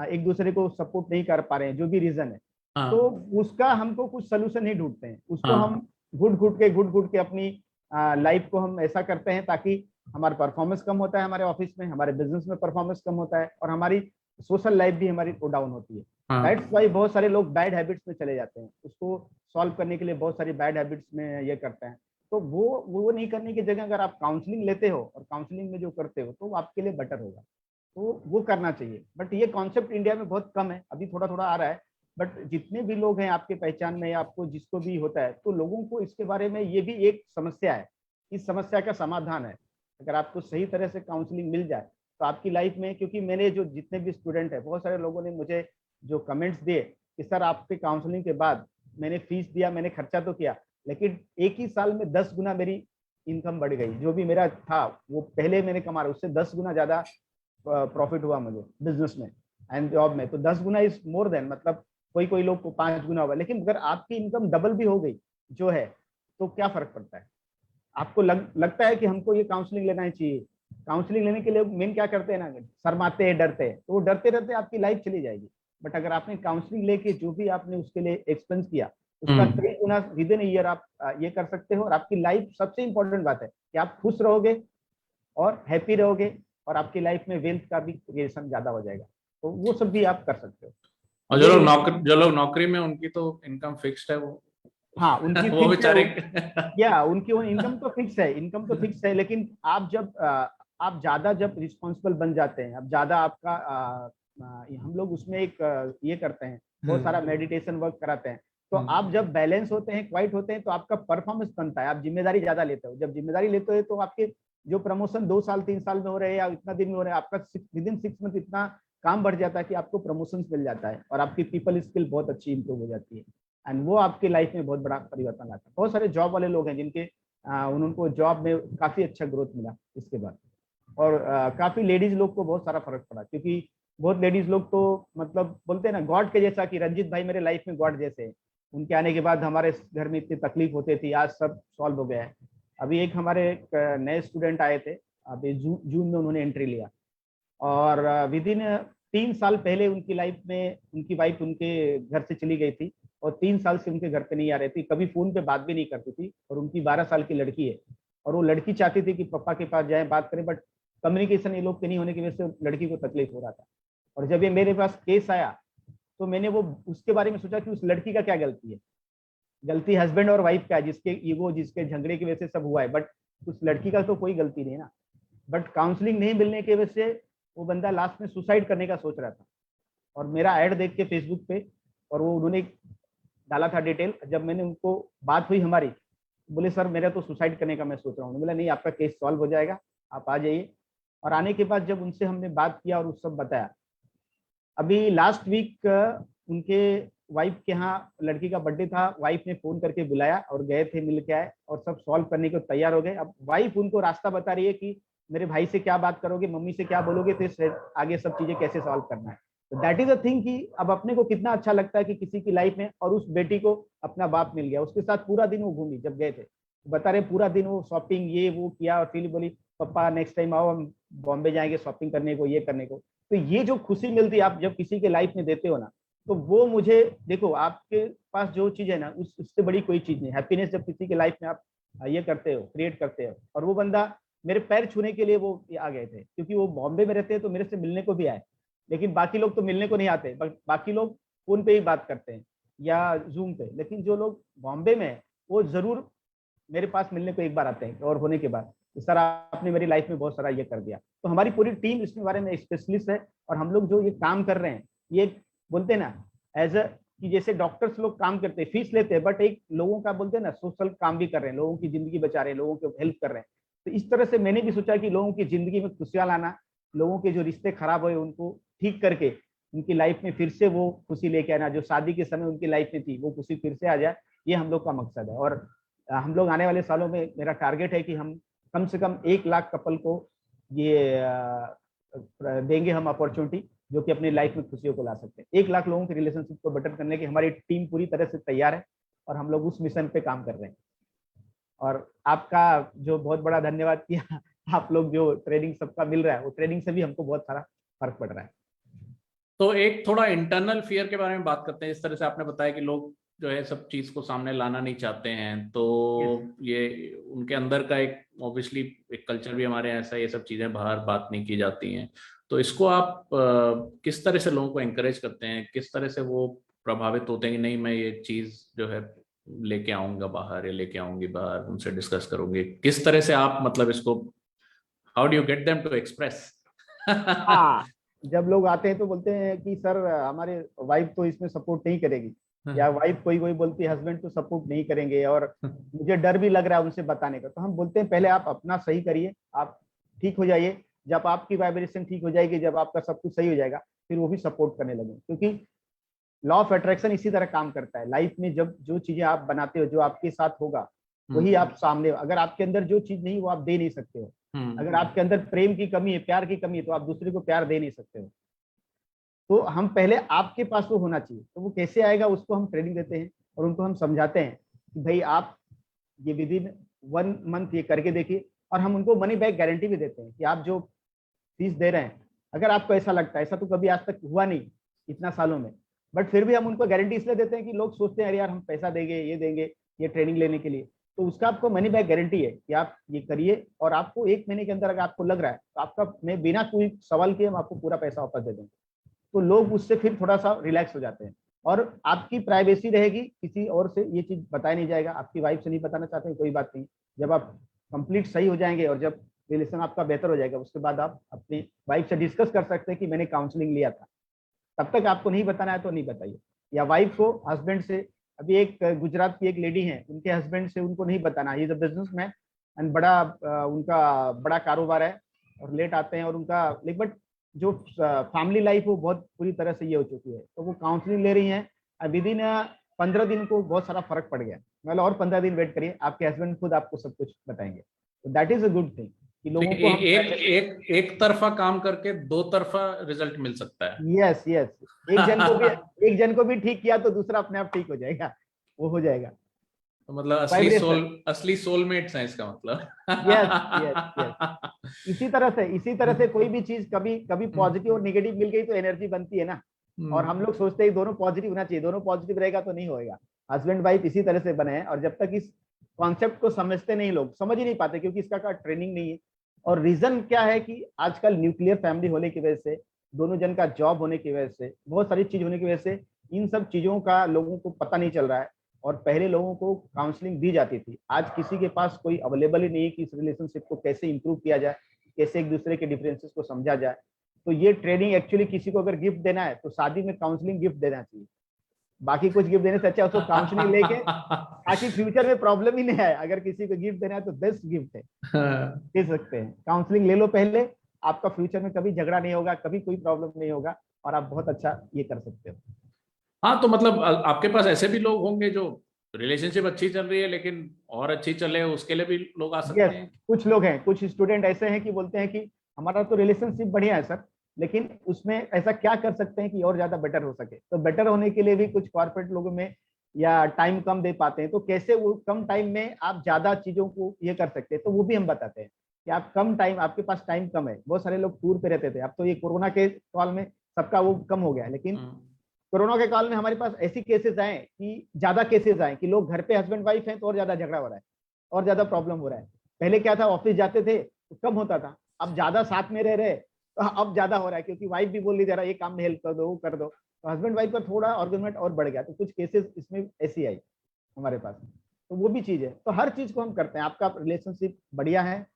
एक दूसरे को सपोर्ट नहीं कर पा रहे हैं, जो भी रीजन है, तो उसका हमको कुछ सोल्यूशन ही ढूंढते हैं। उसको हम घुट घुट के अपनी लाइफ को हम ऐसा करते हैं ताकि हमारा परफॉर्मेंस कम होता है, हमारे ऑफिस में, हमारे बिजनेस में परफॉर्मेंस कम होता है, और हमारी सोशल लाइफ भी हमारी डाउन होती है। दैट्स वाई बहुत सारे लोग बैड हैबिट्स में चले जाते हैं, उसको सॉल्व करने के लिए बहुत सारी बैड हैबिट्स में ये करते हैं। तो वो नहीं करने की जगह अगर आप काउंसलिंग लेते हो और काउंसलिंग में जो करते हो तो आपके लिए बेटर होगा, तो वो करना चाहिए। बट ये कॉन्सेप्ट इंडिया में बहुत कम है, अभी थोड़ा थोड़ा आ रहा है। बट जितने भी लोग हैं आपके पहचान में, आपको जिसको भी होता है, तो लोगों को इसके बारे में, ये भी एक समस्या है, इस समस्या का समाधान है। अगर आपको सही तरह से काउंसलिंग मिल जाए तो आपकी लाइफ में, क्योंकि मैंने जो जितने भी स्टूडेंट है, बहुत सारे लोगों ने मुझे जो कमेंट्स दिए कि सर आपके काउंसलिंग के बाद मैंने फीस दिया, मैंने खर्चा तो किया, लेकिन एक ही साल में 10 गुना मेरी इनकम बढ़ गई, जो भी मेरा था वो पहले मैंने कमा रहा उससे 10 गुना ज्यादा प्रॉफिट हुआ मुझे बिजनेस में एंड जॉब में। तो 10 गुना इज मोर देन, मतलब कोई कोई लोग को 5 गुना हुआ, लेकिन अगर आपकी इनकम डबल भी हो गई जो है, तो क्या फर्क पड़ता है? आपको लगता है कि हमको ये काउंसलिंग लेना चाहिए। काउंसलिंग लेने के लिए मेन क्या करते हैं ना, शर्माते हैं, डरते हैं, तो वो डरते रहते आपकी लाइफ चली जाएगी। बट अगर आपने काउंसलिंग लेके जो भी आपने उसके लिए एक्सपेंस किया, उसका 3 गुना विद इन ईयर आप ये कर सकते हो, और आपकी लाइफ, सबसे इंपॉर्टेंट बात है कि आप खुश रहोगे और हैप्पी रहोगे, और आपकी लाइफ में वेल्थ का भी क्रिएशन ज्यादा हो जाएगा। तो वो सब भी आप कर सकते हो। और जो लोग नौकरी में, उनकी तो इनकम फिक्स्ड है, वो हाँ, उनकी वो फिक्स है, बेचारे या उनकी वो इनकम तो फिक्स है, इनकम तो फिक्स है। लेकिन आप जब आप ज्यादा जब रिस्पॉन्सिबल बन जाते हैं, अब ज्यादा आपका हम लोग उसमें एक ये करते हैं, बहुत सारा मेडिटेशन वर्क कराते हैं। तो आप जब बैलेंस होते हैं, क्वाइट होते हैं, तो आपका परफॉर्मेंस बनता है, आप जिम्मेदारी ज्यादा लेते हो। जब जिम्मेदारी लेते हो तो आपके जो प्रमोशन 2 साल 3 साल में हो रहे हैं या इतना दिन में हो रहे हैं, आपका विद इन 6 मंथ इतना काम बढ़ जाता है कि आपको प्रमोशन मिल जाता है, और आपकी पीपल स्किल बहुत अच्छी इंप्रूव हो जाती है, एंड वो आपकी लाइफ में बहुत बड़ा परिवर्तन लाता है। बहुत सारे जॉब वाले लोग हैं जिनके उनको जॉब में काफी अच्छा ग्रोथ मिला इसके बाद, और काफी लेडीज लोग को बहुत सारा फर्क पड़ा, क्योंकि बहुत लेडीज लोग तो मतलब बोलते हैं ना गॉड के जैसा, कि रंजीत भाई मेरे लाइफ में गॉड जैसे हैं, उनके आने के बाद हमारे घर में इतनी तकलीफ होती थी, आज सब सॉल्व हो गया है। अभी एक हमारे नए स्टूडेंट आए थे, अभी जून में उन्होंने एंट्री लिया, और विद इन 3 साल पहले उनकी लाइफ में उनकी वाइफ उनके घर से चली गई थी, और 3 साल से उनके घर पे नहीं आ रही थी, कभी फोन पे बात भी नहीं करती थी, और उनकी 12 साल की लड़की है, और वो लड़की चाहती थी कि पापा के पास जाए, बात करें, बट कम्युनिकेशन ये लोग के नहीं होने की वजह से लड़की को तकलीफ हो रहा था। और जब ये मेरे पास केस आया तो मैंने वो उसके बारे में सोचा कि उस लड़की का क्या गलती है, गलती हस्बैंड और वाइफ का है, जिसके ईगो, जिसके झगड़े की वजह से सब हुआ है, बट उस लड़की का तो कोई गलती नहीं ना। बट काउंसलिंग नहीं मिलने की वजह से वो बंदा लास्ट में सुसाइड करने का सोच रहा था, और मेरा ऐड देख के फेसबुक पे, और वो उन्होंने डाला था डिटेल, जब मैंने उनको बात हुई हमारी, बोले सर मेरा तो सुसाइड करने का मैं सोच रहा हूँ। बोला नहीं, आपका केस सॉल्व हो जाएगा, आप आ जाइए। और आने के बाद जब उनसे हमने बात किया और उस सब बताया, अभी लास्ट वीक उनके वाइफ के यहाँ लड़की का बर्थडे था, वाइफ ने फोन करके बुलाया और गए थे, मिल के आए और सब सॉल्व करने को तैयार हो गए। अब वाइफ उनको रास्ता बता रही है कि मेरे भाई से क्या बात करोगे, मम्मी से क्या बोलोगे, तो आगे सब चीजें कैसे सॉल्व करना है। तो दैट इज अ थिंग कि अब अपने को कितना अच्छा लगता है कि किसी की लाइफ में, और उस बेटी को अपना बाप मिल गया, उसके साथ पूरा दिन वो घूमी जब गए थे, बता रहे पूरा दिन वो शॉपिंग ये वो किया, और फिर बोली पापा नेक्स्ट टाइम आओ, हम बॉम्बे जाएंगे शॉपिंग करने को, ये करने को। तो ये जो खुशी मिलती है आप जब किसी के लाइफ में देते हो ना, तो वो मुझे, देखो आपके पास जो चीज है ना, उससे बड़ी कोई चीज नहीं। हैप्पीनेस जब किसी के लाइफ में आप ये करते हो, क्रिएट करते हो। और वो बंदा मेरे पैर छूने के लिए वो आ गए थे, क्योंकि वो बॉम्बे में रहते हैं तो मेरे से मिलने को भी आए। लेकिन बाकी लोग तो मिलने को नहीं आते, बाकी लोग फोन पे ही बात करते हैं या जूम पे। लेकिन जो लोग बॉम्बे में है वो जरूर मेरे पास मिलने को एक बार आते हैं, और होने के बाद सर आपने मेरी लाइफ में बहुत सारा ये कर दिया। तो हमारी पूरी टीम इसके बारे में स्पेशलिस्ट है। और हम लोग जो ये काम कर रहे हैं, ये बोलते हैं ना एज अ, कि जैसे डॉक्टर्स लोग काम करते हैं, फीस लेते हैं, बट एक लोगों का बोलते हैं ना सोशल काम भी कर रहे हैं, लोगों की जिंदगी बचा रहे हैं, लोगों को हेल्प कर रहे हैं। तो इस तरह से मैंने भी सोचा कि लोगों की जिंदगी में खुशियां लाना, लोगों के जो रिश्ते खराब हुए उनको ठीक करके उनकी लाइफ में फिर से वो खुशी लेके आना, जो शादी के समय उनकी लाइफ में थी वो खुशी फिर से आ जाए, ये हम लोग का मकसद है। और हम लोग आने वाले सालों में, मेरा टारगेट है कि हम कम से कम 1 लाख कपल को ये देंगे हम अपॉर्चुनिटी, जो कि अपनी लाइफ में खुशियों को ला सकते हैं। 1 लाख लोगों के रिलेशनशिप को बेटर करने की हमारी टीम पूरी तरह से तैयार है, और हम लोग उस मिशन पे काम कर रहे हैं। और आपका जो बहुत बड़ा धन्यवाद किया, आप लोग जो ट्रेनिंग सबका मिल रहा है, वो ट्रेनिंग से भी हमको बहुत सारा फर्क पड़ रहा है। तो एक थोड़ा इंटरनल फियर के बारे में बात करते हैं। इस तरह से आपने बताया कि लोग जो है सब चीज को सामने लाना नहीं चाहते हैं, तो Yes. ये उनके अंदर का एक ऑब्वियसली एक कल्चर भी हमारे यहाँ ऐसा, ये सब चीजें बाहर बात नहीं की जाती हैं। तो इसको आप किस तरह से लोगों को एंकरेज करते हैं, किस तरह से वो प्रभावित होते हैं कि नहीं मैं ये चीज जो है लेके आऊंगा बाहर या लेके आऊंगी बाहर, उनसे डिस्कस करोगे किस तरह से आप, मतलब इसको how do you get them to express? हाँ, जब लोग आते हैं तो बोलते हैं कि सर हमारे वाइफ तो इसमें सपोर्ट नहीं करेगी, या वाइफ कोई कोई बोलती है हस्बैंड तो सपोर्ट नहीं करेंगे, और मुझे डर भी लग रहा है उनसे बताने का। तो हम बोलते हैं पहले आप अपना सही करिए, आप ठीक हो जाइए। जब आपकी वाइब्रेशन ठीक हो जाएगी, जब आपका सब कुछ सही हो जाएगा, फिर वो भी सपोर्ट करने लगे। क्योंकि लॉ ऑफ अट्रैक्शन इसी तरह काम करता है लाइफ में। जब जो चीजें आप बनाते हो, जो आपके साथ होगा वही आप सामने, अगर आपके अंदर जो चीज नहीं वो आप दे नहीं सकते हो। अगर आपके अंदर प्रेम की कमी है, प्यार की कमी है, तो आप दूसरे को प्यार दे नहीं सकते हो। तो हम पहले आपके पास वो होना चाहिए, तो वो कैसे आएगा उसको हम ट्रेनिंग देते हैं, और उनको हम समझाते हैं कि भाई आप ये विद इन 1 मंथ ये करके देखिए। और हम उनको मनी बैक गारंटी भी देते हैं कि आप जो फीस दे रहे हैं, अगर आपको ऐसा लगता है, ऐसा तो कभी आज तक हुआ नहीं इतना सालों में, बट फिर भी हम उनको गारंटी इसलिए देते हैं कि लोग सोचते हैं अरे यार हम पैसा देंगे, ये देंगे ये ट्रेनिंग लेने के लिए, तो उसका आपको मनी बैक गारंटी है कि आप ये करिए, और आपको 1 महीने के अंदर अगर आपको लग रहा है तो आपका, मैं बिना कोई सवाल किए हम आपको पूरा पैसा वापस दे देंगे। तो लोग उससे फिर थोड़ा सा रिलैक्स हो जाते हैं। और आपकी प्राइवेसी रहेगी, किसी और से ये चीज बताया नहीं जाएगा। आपकी वाइफ से नहीं बताना चाहते हैं, कोई बात नहीं। जब आप कंप्लीट सही हो जाएंगे और जब रिलेशन आपका बेहतर हो जाएगा, उसके बाद आप अपनी वाइफ से डिस्कस कर सकते हैं कि मैंने काउंसलिंग लिया था। तब तक आपको नहीं बताना है तो नहीं बताइए। या वाइफ को हस्बैंड से, अभी एक गुजरात की एक लेडी है, उनके हस्बैंड से उनको नहीं बताना, he is a businessman and बड़ा उनका बड़ा कारोबार है, और लेट आते हैं, और उनका लेकिन बट जो फैमिली लाइफ वो बहुत पूरी तरह से ये हो चुकी है, तो वो काउंसलिंग ले रही हैं। विद इन 15 दिन को बहुत सारा फर्क पड़ गया। मतलब और 15 दिन वेट करिए, आपके हस्बैंड खुद आपको सब कुछ बताएंगे। तो that is a good thing कि तो लोगों को हम एक तरफा काम करके दो तरफा रिजल्ट मिल सकता है। यस यस, एक जन को भी ठीक किया तो दूसरा अपने आप ठीक हो जाएगा, वो हो जाएगा। तो मतलब वाइब्रेशन, असली सोलमेट्स हैं इसका मतलब। Yes yes yes. इसी तरह से कोई भी चीज कभी कभी पॉजिटिव और नेगेटिव मिल गई तो एनर्जी बनती है ना। और हम लोग सोचते हैं दोनों पॉजिटिव होना चाहिए, दोनों पॉजिटिव रहेगा तो नहीं होएगा। हस्बैंड वाइफ इसी तरह से बने हैं, और जब तक इस कॉन्सेप्ट को समझते नहीं, लोग समझ ही नहीं पाते, क्योंकि इसका का ट्रेनिंग नहीं है। और रीजन क्या है कि आजकल न्यूक्लियर फैमिली होने की वजह से, दोनों जन का जॉब होने की वजह से, बहुत सारी चीज होने की वजह से इन सब चीजों का लोगों को पता नहीं चल रहा है। और पहले लोगों को काउंसलिंग दी जाती थी, आज किसी के पास कोई अवेलेबल ही नहीं है कि इस रिलेशनशिप को कैसे इंप्रूव किया जाए, कैसे एक दूसरे के डिफरेंसेस को समझा जाए। तो ये ट्रेनिंग एक्चुअली किसी को अगर गिफ्ट देना है तो शादी में काउंसलिंग गिफ्ट देना चाहिए। बाकी कुछ गिफ्ट देने से अच्छा उसको काउंसलिंग लेके, ताकि फ्यूचर में प्रॉब्लम ही नहीं आए। अगर किसी को गिफ्ट देना है तो बेस्ट गिफ्ट है, दे सकते हैं। काउंसलिंग ले लो पहले, आपका फ्यूचर में कभी झगड़ा नहीं होगा, कभी कोई प्रॉब्लम नहीं होगा, और आप बहुत अच्छा ये कर सकते हो। हाँ, तो मतलब आपके पास ऐसे भी लोग होंगे जो रिलेशनशिप अच्छी चल रही है लेकिन और अच्छी चले उसके लिए भी लोग आ यस, सकते हैं। कुछ लोग हैं, कुछ स्टूडेंट ऐसे हैं कि बोलते हैं कि हमारा तो रिलेशनशिप बढ़िया है सर, लेकिन उसमें ऐसा क्या कर सकते हैं कि और ज्यादा बेटर हो सके। तो बेटर होने के लिए भी कुछ कॉर्पोरेट लोगों में या टाइम कम दे पाते हैं, तो कैसे वो कम टाइम में आप ज्यादा चीजों को ये कर सकते हैं, तो वो भी हम बताते हैं कि आप कम टाइम, आपके पास टाइम कम है। बहुत सारे लोग टूर पे रहते थे, अब तो ये कोरोना के काल में सबका वो कम हो गया है, लेकिन हम्म। कोरोना के काल में हमारे पास ऐसी केसेस आए कि ज्यादा केसेस आए कि लोग घर पे हस्बैंड वाइफ हैं तो और ज्यादा झगड़ा हो रहा है, और ज्यादा प्रॉब्लम हो रहा है। पहले क्या था, ऑफिस जाते थे तो कम होता था, अब ज्यादा साथ में रह रहे तो अब ज्यादा हो रहा है, क्योंकि वाइफ भी बोल रही जरा ये काम में हेल्प कर दो, वो कर दो, तो हस्बैंड वाइफ का थोड़ा आर्गुमेंट और बढ़ गया। तो कुछ केसेस इसमें ऐसी आई हमारे पास, तो वो भी चीज है। तो हर चीज को हम करते हैं। आपका रिलेशनशिप बढ़िया है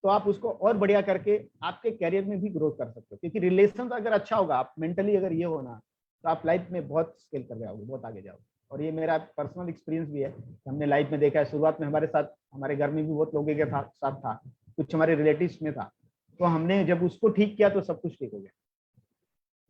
तो आप उसको और बढ़िया करके आपके कैरियर में भी ग्रोथ कर सकते हो, क्योंकि रिलेशन अगर अच्छा होगा, आप मेंटली अगर ये होना, तो आप लाइफ में बहुत स्केल कर जाओगे, बहुत आगे जाओगे। और ये मेरा पर्सनल एक्सपीरियंस भी है, हमने लाइफ में देखा है। शुरुआत में हमारे साथ, हमारे घर में भी बहुत लोगों के साथ था, कुछ हमारे रिलेटिव्स में था, तो हमने जब उसको ठीक किया तो सब कुछ ठीक हो गया,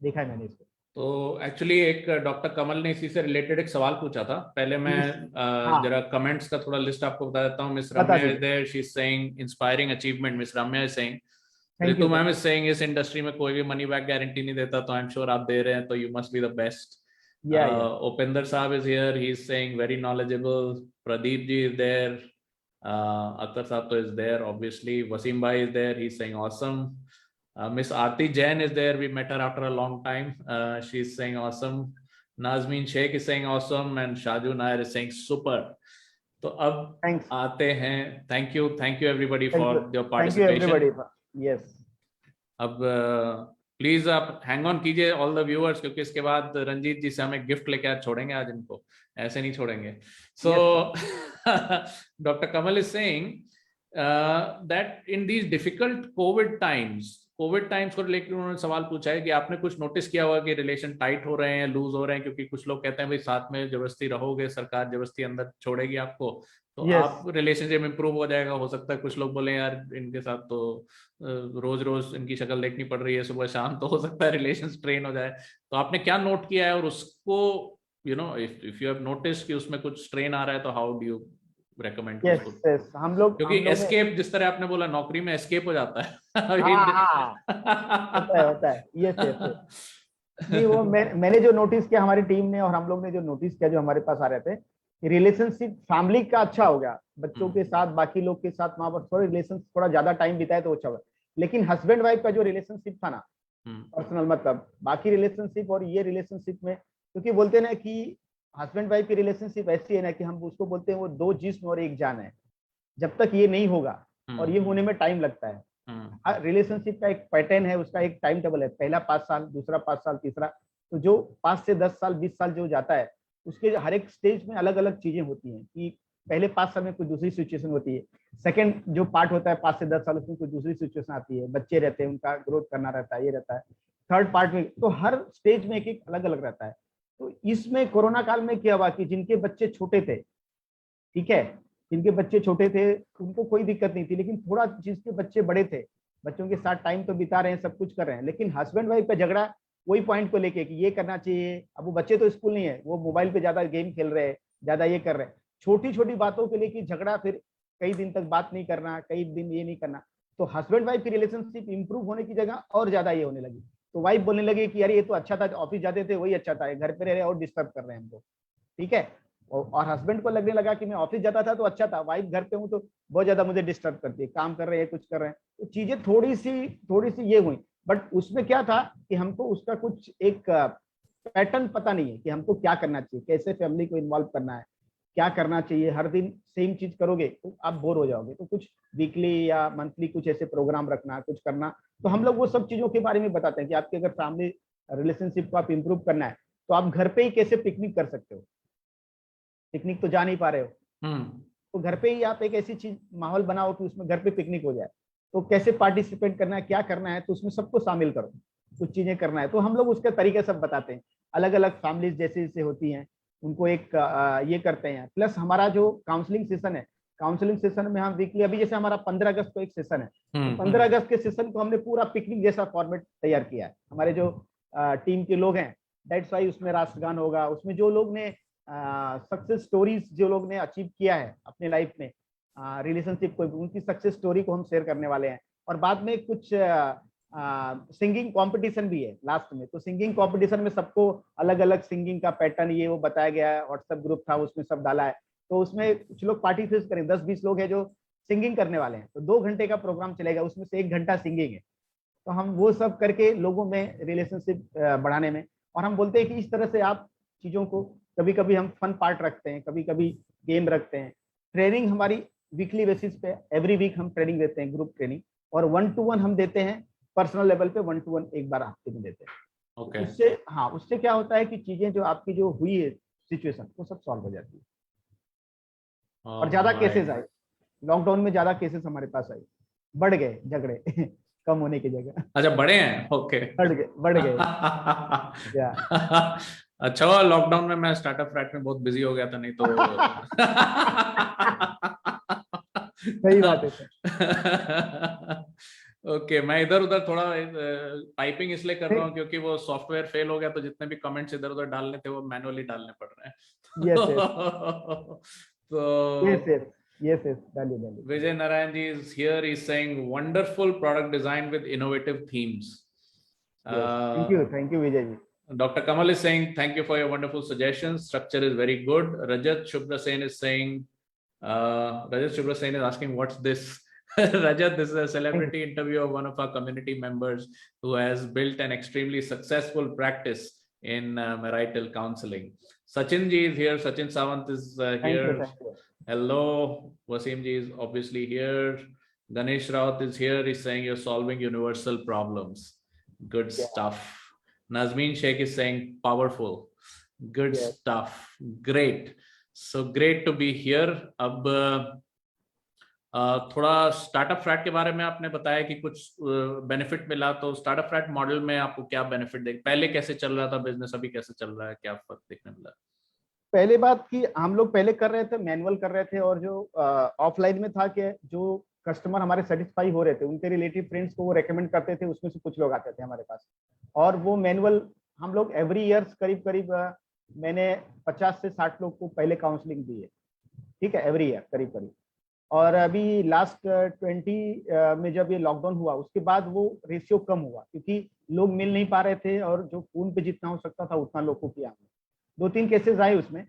देखा है मैंने इसको। तो एक्चुअली एक डॉक्टर कमल ने इसी से रिलेटेड एक सवाल पूछा था। पहले मैं प्लीज। हाँ, जरा कमेंट्स का थोड़ा लिस्ट आपको बता देता हूँ। मिस बता रम्या इज दीजिए। There, she is saying inspiring achievement. Miss Ramya is saying thank Ritu you ma'am sir. Is saying इस इंडस्ट्री में कोई भी मनी बैक गारंटी नहीं देता, तो आई एम श्योर आप दे रहे हैं तो you must be the best. या Upendra sahab is here, he is saying very knowledgeable. Pradeep ji is there, Akhtar sahab तो is there obviously. Wasim bhai is there, he is saying awesome. Miss Aarti Jain is there. We met her after a long time. She's saying awesome. Nazmeen Sheikh is saying awesome, and Shaju Nair is saying super. तो अब thanks. आते हैं, thank you everybody thank you, for your thank you participation. Everybody. Yes. अब please आप hang on कीजिए all the viewers, क्योंकि इसके बाद रंजीत जी से हमें गिफ्ट लेके आज छोड़ेंगे, आज इनको ऐसे नहीं छोड़ेंगे। So yes sir. Doctor Kamal is saying that in these difficult Covid times को लेकर उन्होंने सवाल पूछा है कि आपने कुछ नोटिस किया होगा कि रिलेशन टाइट हो रहे हैं, लूज हो रहे हैं, क्योंकि कुछ लोग कहते हैं भाई साथ में जबरदस्ती रहोगे, सरकार जबरदस्ती अंदर छोड़ेगी आपको तो यस। आप रिलेशनशिप इंप्रूव हो जाएगा। हो सकता है कुछ लोग बोले यार इनके साथ तो रोज रोज इनकी शक्ल देखनी पड़ रही है सुबह शाम, तो हो सकता है रिलेशन स्ट्रेन हो जाए। तो आपने क्या नोट किया है, और उसको you know if you have notice कि उसमें कुछ स्ट्रेन आ रहा है, तो how do you recommend yes उसको? यस, क्योंकि हम लोग ने। एस्केप, जिस तरह आपने बोला नौकरी में एस्केप हो जाता हाँ हाँ, होता है। Yes yes yes. नहीं, वो मैंने जो नोटिस किया, हमारी टीम ने और हम लोग ने जो नोटिस किया, जो हमारे पास आ रहे थे, रिलेशनशिप फैमिली का अच्छा हो गया, बच्चों के साथ, बाकी लोग के साथ वहां पर थोड़ा रिलेशन, थोड़ा ज्यादा टाइम बिताए तो अच्छा होगा। लेकिन हस्बैंड वाइफ का जो रिलेशनशिप था ना, पर्सनल मतलब, बाकी रिलेशनशिप और ये रिलेशनशिप में, क्योंकि बोलते हैं ना कि हस्बैंड वाइफ की रिलेशनशिप ऐसी है ना कि हम उसको बोलते हैं वो दो जिस्म और एक जान है। जब तक ये नहीं होगा, और ये होने में टाइम लगता है। रिलेशनशिप का एक पैटर्न है, उसका एक टाइम टेबल है, पहला 5 साल, दूसरा 5 साल, तीसरा। तो जो 5 से 10 साल, 20 साल जो जाता है, उसके हर एक स्टेज में अलग अलग चीजें होती हैं कि पहले 5 साल में कोई दूसरी सिचुएशन होती है, सेकंड जो पार्ट होता है 5 से 10 साल, उसमें कोई दूसरी सिचुएशन आती है, बच्चे रहते हैं, उनका ग्रोथ करना रहता है, ये रहता है थर्ड पार्ट में। तो हर स्टेज में एक एक अलग अलग रहता है। तो इसमें कोरोना काल में क्या हुआ कि जिनके बच्चे छोटे थे, ठीक है, जिनके बच्चे छोटे थे उनको कोई दिक्कत नहीं थी, लेकिन थोड़ा जिसके बच्चे बड़े थे, बच्चों के साथ टाइम तो बिता रहे हैं, सब कुछ कर रहे हैं, लेकिन हस्बैंड वाइफ का झगड़ा वही पॉइंट को लेके कि ये करना चाहिए। अब वो बच्चे तो स्कूल नहीं है, वो मोबाइल पे ज्यादा गेम खेल रहे हैं, ज्यादा ये कर रहे हैं, छोटी छोटी बातों के लेके झगड़ा, फिर कई दिन तक बात नहीं करना, कई दिन ये नहीं करना। तो हस्बैंड वाइफ की रिलेशनशिप इंप्रूव होने की जगह और ज्यादा ये होने लगी। तो वाइफ बोलने लगी कि यार ये तो अच्छा था, ऑफिस जाते थे वही अच्छा था, घर पे रह रहे और डिस्टर्ब कर रहे हैं हमको, ठीक है। और हस्बैंड को लगने लगा कि मैं ऑफिस जाता था तो अच्छा था, वाइफ घर पे हूँ तो बहुत ज्यादा मुझे डिस्टर्ब करती है, काम कर रहे हैं, कुछ कर रहे हैं। तो चीजें थोड़ी सी ये हुई। बट उसमें क्या था कि हमको उसका कुछ एक पैटर्न पता नहीं है कि हमको क्या करना चाहिए, कैसे फैमिली को इन्वॉल्व करना है, क्या करना चाहिए। हर दिन सेम चीज करोगे तो आप बोर हो जाओगे, तो कुछ वीकली या मंथली कुछ ऐसे प्रोग्राम रखना, कुछ करना। तो हम लोग वो सब चीजों के बारे में बताते हैं कि आपके अगर फैमिली रिलेशनशिप को आप इंप्रूव करना है, तो आप घर पे ही कैसे पिकनिक कर सकते हो। पिकनिक तो जा नहीं पा रहे हो, तो घर पे ही आप एक ऐसी चीज माहौल बनाओ कि उसमें घर पे पिकनिक हो जाए। तो कैसे पार्टिसिपेट करना है, क्या करना है, तो उसमें सबको शामिल करो, कुछ चीजें करना है। तो हम लोग उसका तरीका सब बताते हैं। अलग अलग फैमिलीज जैसे जैसे होती हैं, उनको एक ये करते हैं। प्लस हमारा जो काउंसलिंग सेशन है, काउंसलिंग सेशन में हम वीकली, अभी जैसे हमारा 15 अगस्त को एक सेशन है, तो 15 अगस्त के सेशन को हमने पूरा पिकनिक जैसा फॉर्मेट तैयार किया है। हमारे जो टीम के लोग हैं, दैट्स वाई उसमें राष्ट्रगान होगा, उसमें जो लोग ने सक्सेस स्टोरीज जो लोग ने अचीव किया है अपने लाइफ में रिलेशनशिप को, उनकी सक्सेस स्टोरी को हम शेयर करने वाले हैं। और बाद में कुछ सिंगिंग कंपटीशन भी है लास्ट में। तो सिंगिंग कंपटीशन में सबको अलग अलग सिंगिंग का पैटर्न ये वो बताया गया है, व्हाट्सएप ग्रुप था उसमें सब डाला है। तो उसमें कुछ लोग पार्टिसिपेट करें, 10-20 लोग हैं जो सिंगिंग करने वाले हैं। तो 2 घंटे का प्रोग्राम चलेगा, उसमें से 1 घंटा सिंगिंग है। तो हम वो सब करके लोगों में रिलेशनशिप बढ़ाने में, और हम बोलते हैं कि इस तरह से आप चीजों को, कभी कभी हम फन पार्ट रखते हैं, कभी कभी गेम रखते हैं। ट्रेनिंग हमारी वीकली बेसिस पे, एवरी वीक हम ट्रेनिंग देते हैं, ग्रुप ट्रेनिंग, और 1-to-1 हम देते हैं, पर्सनल लेवल पे 1-to-1 एक बार हफ्ते में देते हैं। Okay. उससे हाँ, उससे क्या होता है कि चीजें जो आपकी जो हुई है सिचुएशन, वो सब सॉल्व हो जाती है। और ज्यादा केसेस आए, लॉकडाउन में ज्यादा केसेस हमारे पास आए, बढ़ गए झगड़े कम होने की जगह। अच्छा, बड़े हैं। ओके। बढ़ गए या अच्छा हुआ लॉकडाउन में मैं स्टार्टअप फ्लैट में बहुत बिजी हो गया था, नहीं तो सही बात है सर। ओके, मैं इधर उधर थोड़ा टाइपिंग इसलिए कर रहा नहीं, हूँ क्योंकि वो सॉफ्टवेयर फेल हो गया, तो जितने भी कमेंट्स इधर उधर डालने थे वो मैनुअली डालने पड़ रहे हैं। यस यस तो यस यस, डालिए डालिए। Vijay Narayan ji is here. He's saying wonderful product design with innovative themes. Yes, thank you Vijay ji. Dr. Kamal is saying, thank you for your wonderful suggestions. Structure is very good. Rajat Shubhra Sen is saying, Rajat Shubhra Sen is asking, what's this? Rajat, this is a celebrity interview of one of our community members who has built an extremely successful practice in marital counseling. Sachin ji is here. Sachin Sawant is here. Thank you. Hello. Wasim ji is obviously here. Ganesh Raut is here. He's saying you're solving universal problems. Good stuff. Nazmeen Sheikh is saying powerful. Good stuff. Great. So great to be here. अब थोड़ा startup flat के बारे में आपने बताया कि कुछ benefit मिला, तो स्टार्टअप फ्लैट मॉडल में आपको क्या बेनिफिट देख, पहले कैसे चल रहा था बिजनेस, अभी कैसे चल रहा है, क्या फर्क देखने मिला? पहले बात कि हम लोग पहले कर रहे थे, मैनुअल कर रहे थे, और जो ऑफलाइन में था कि जो कस्टमर हमारे सेटिस्फाई हो रहे थे, उनके रिलेटिव फ्रेंड्स को वो रेकमेंड करते थे, उसमें से कुछ लोग आते थे हमारे पास। और वो मैनुअल हम लोग एवरी ईयर करीब करीब मैंने 50 से 60 लोग को पहले काउंसलिंग दी है, ठीक है, एवरी ईयर करीब करीब। और अभी लास्ट 20 में जब ये लॉकडाउन हुआ, उसके बाद वो रेशियो कम हुआ, क्योंकि लोग मिल नहीं पा रहे थे, और जो फोन पे जितना हो सकता था उतना लोग को किया। 2-3 केसेस आए उसमें।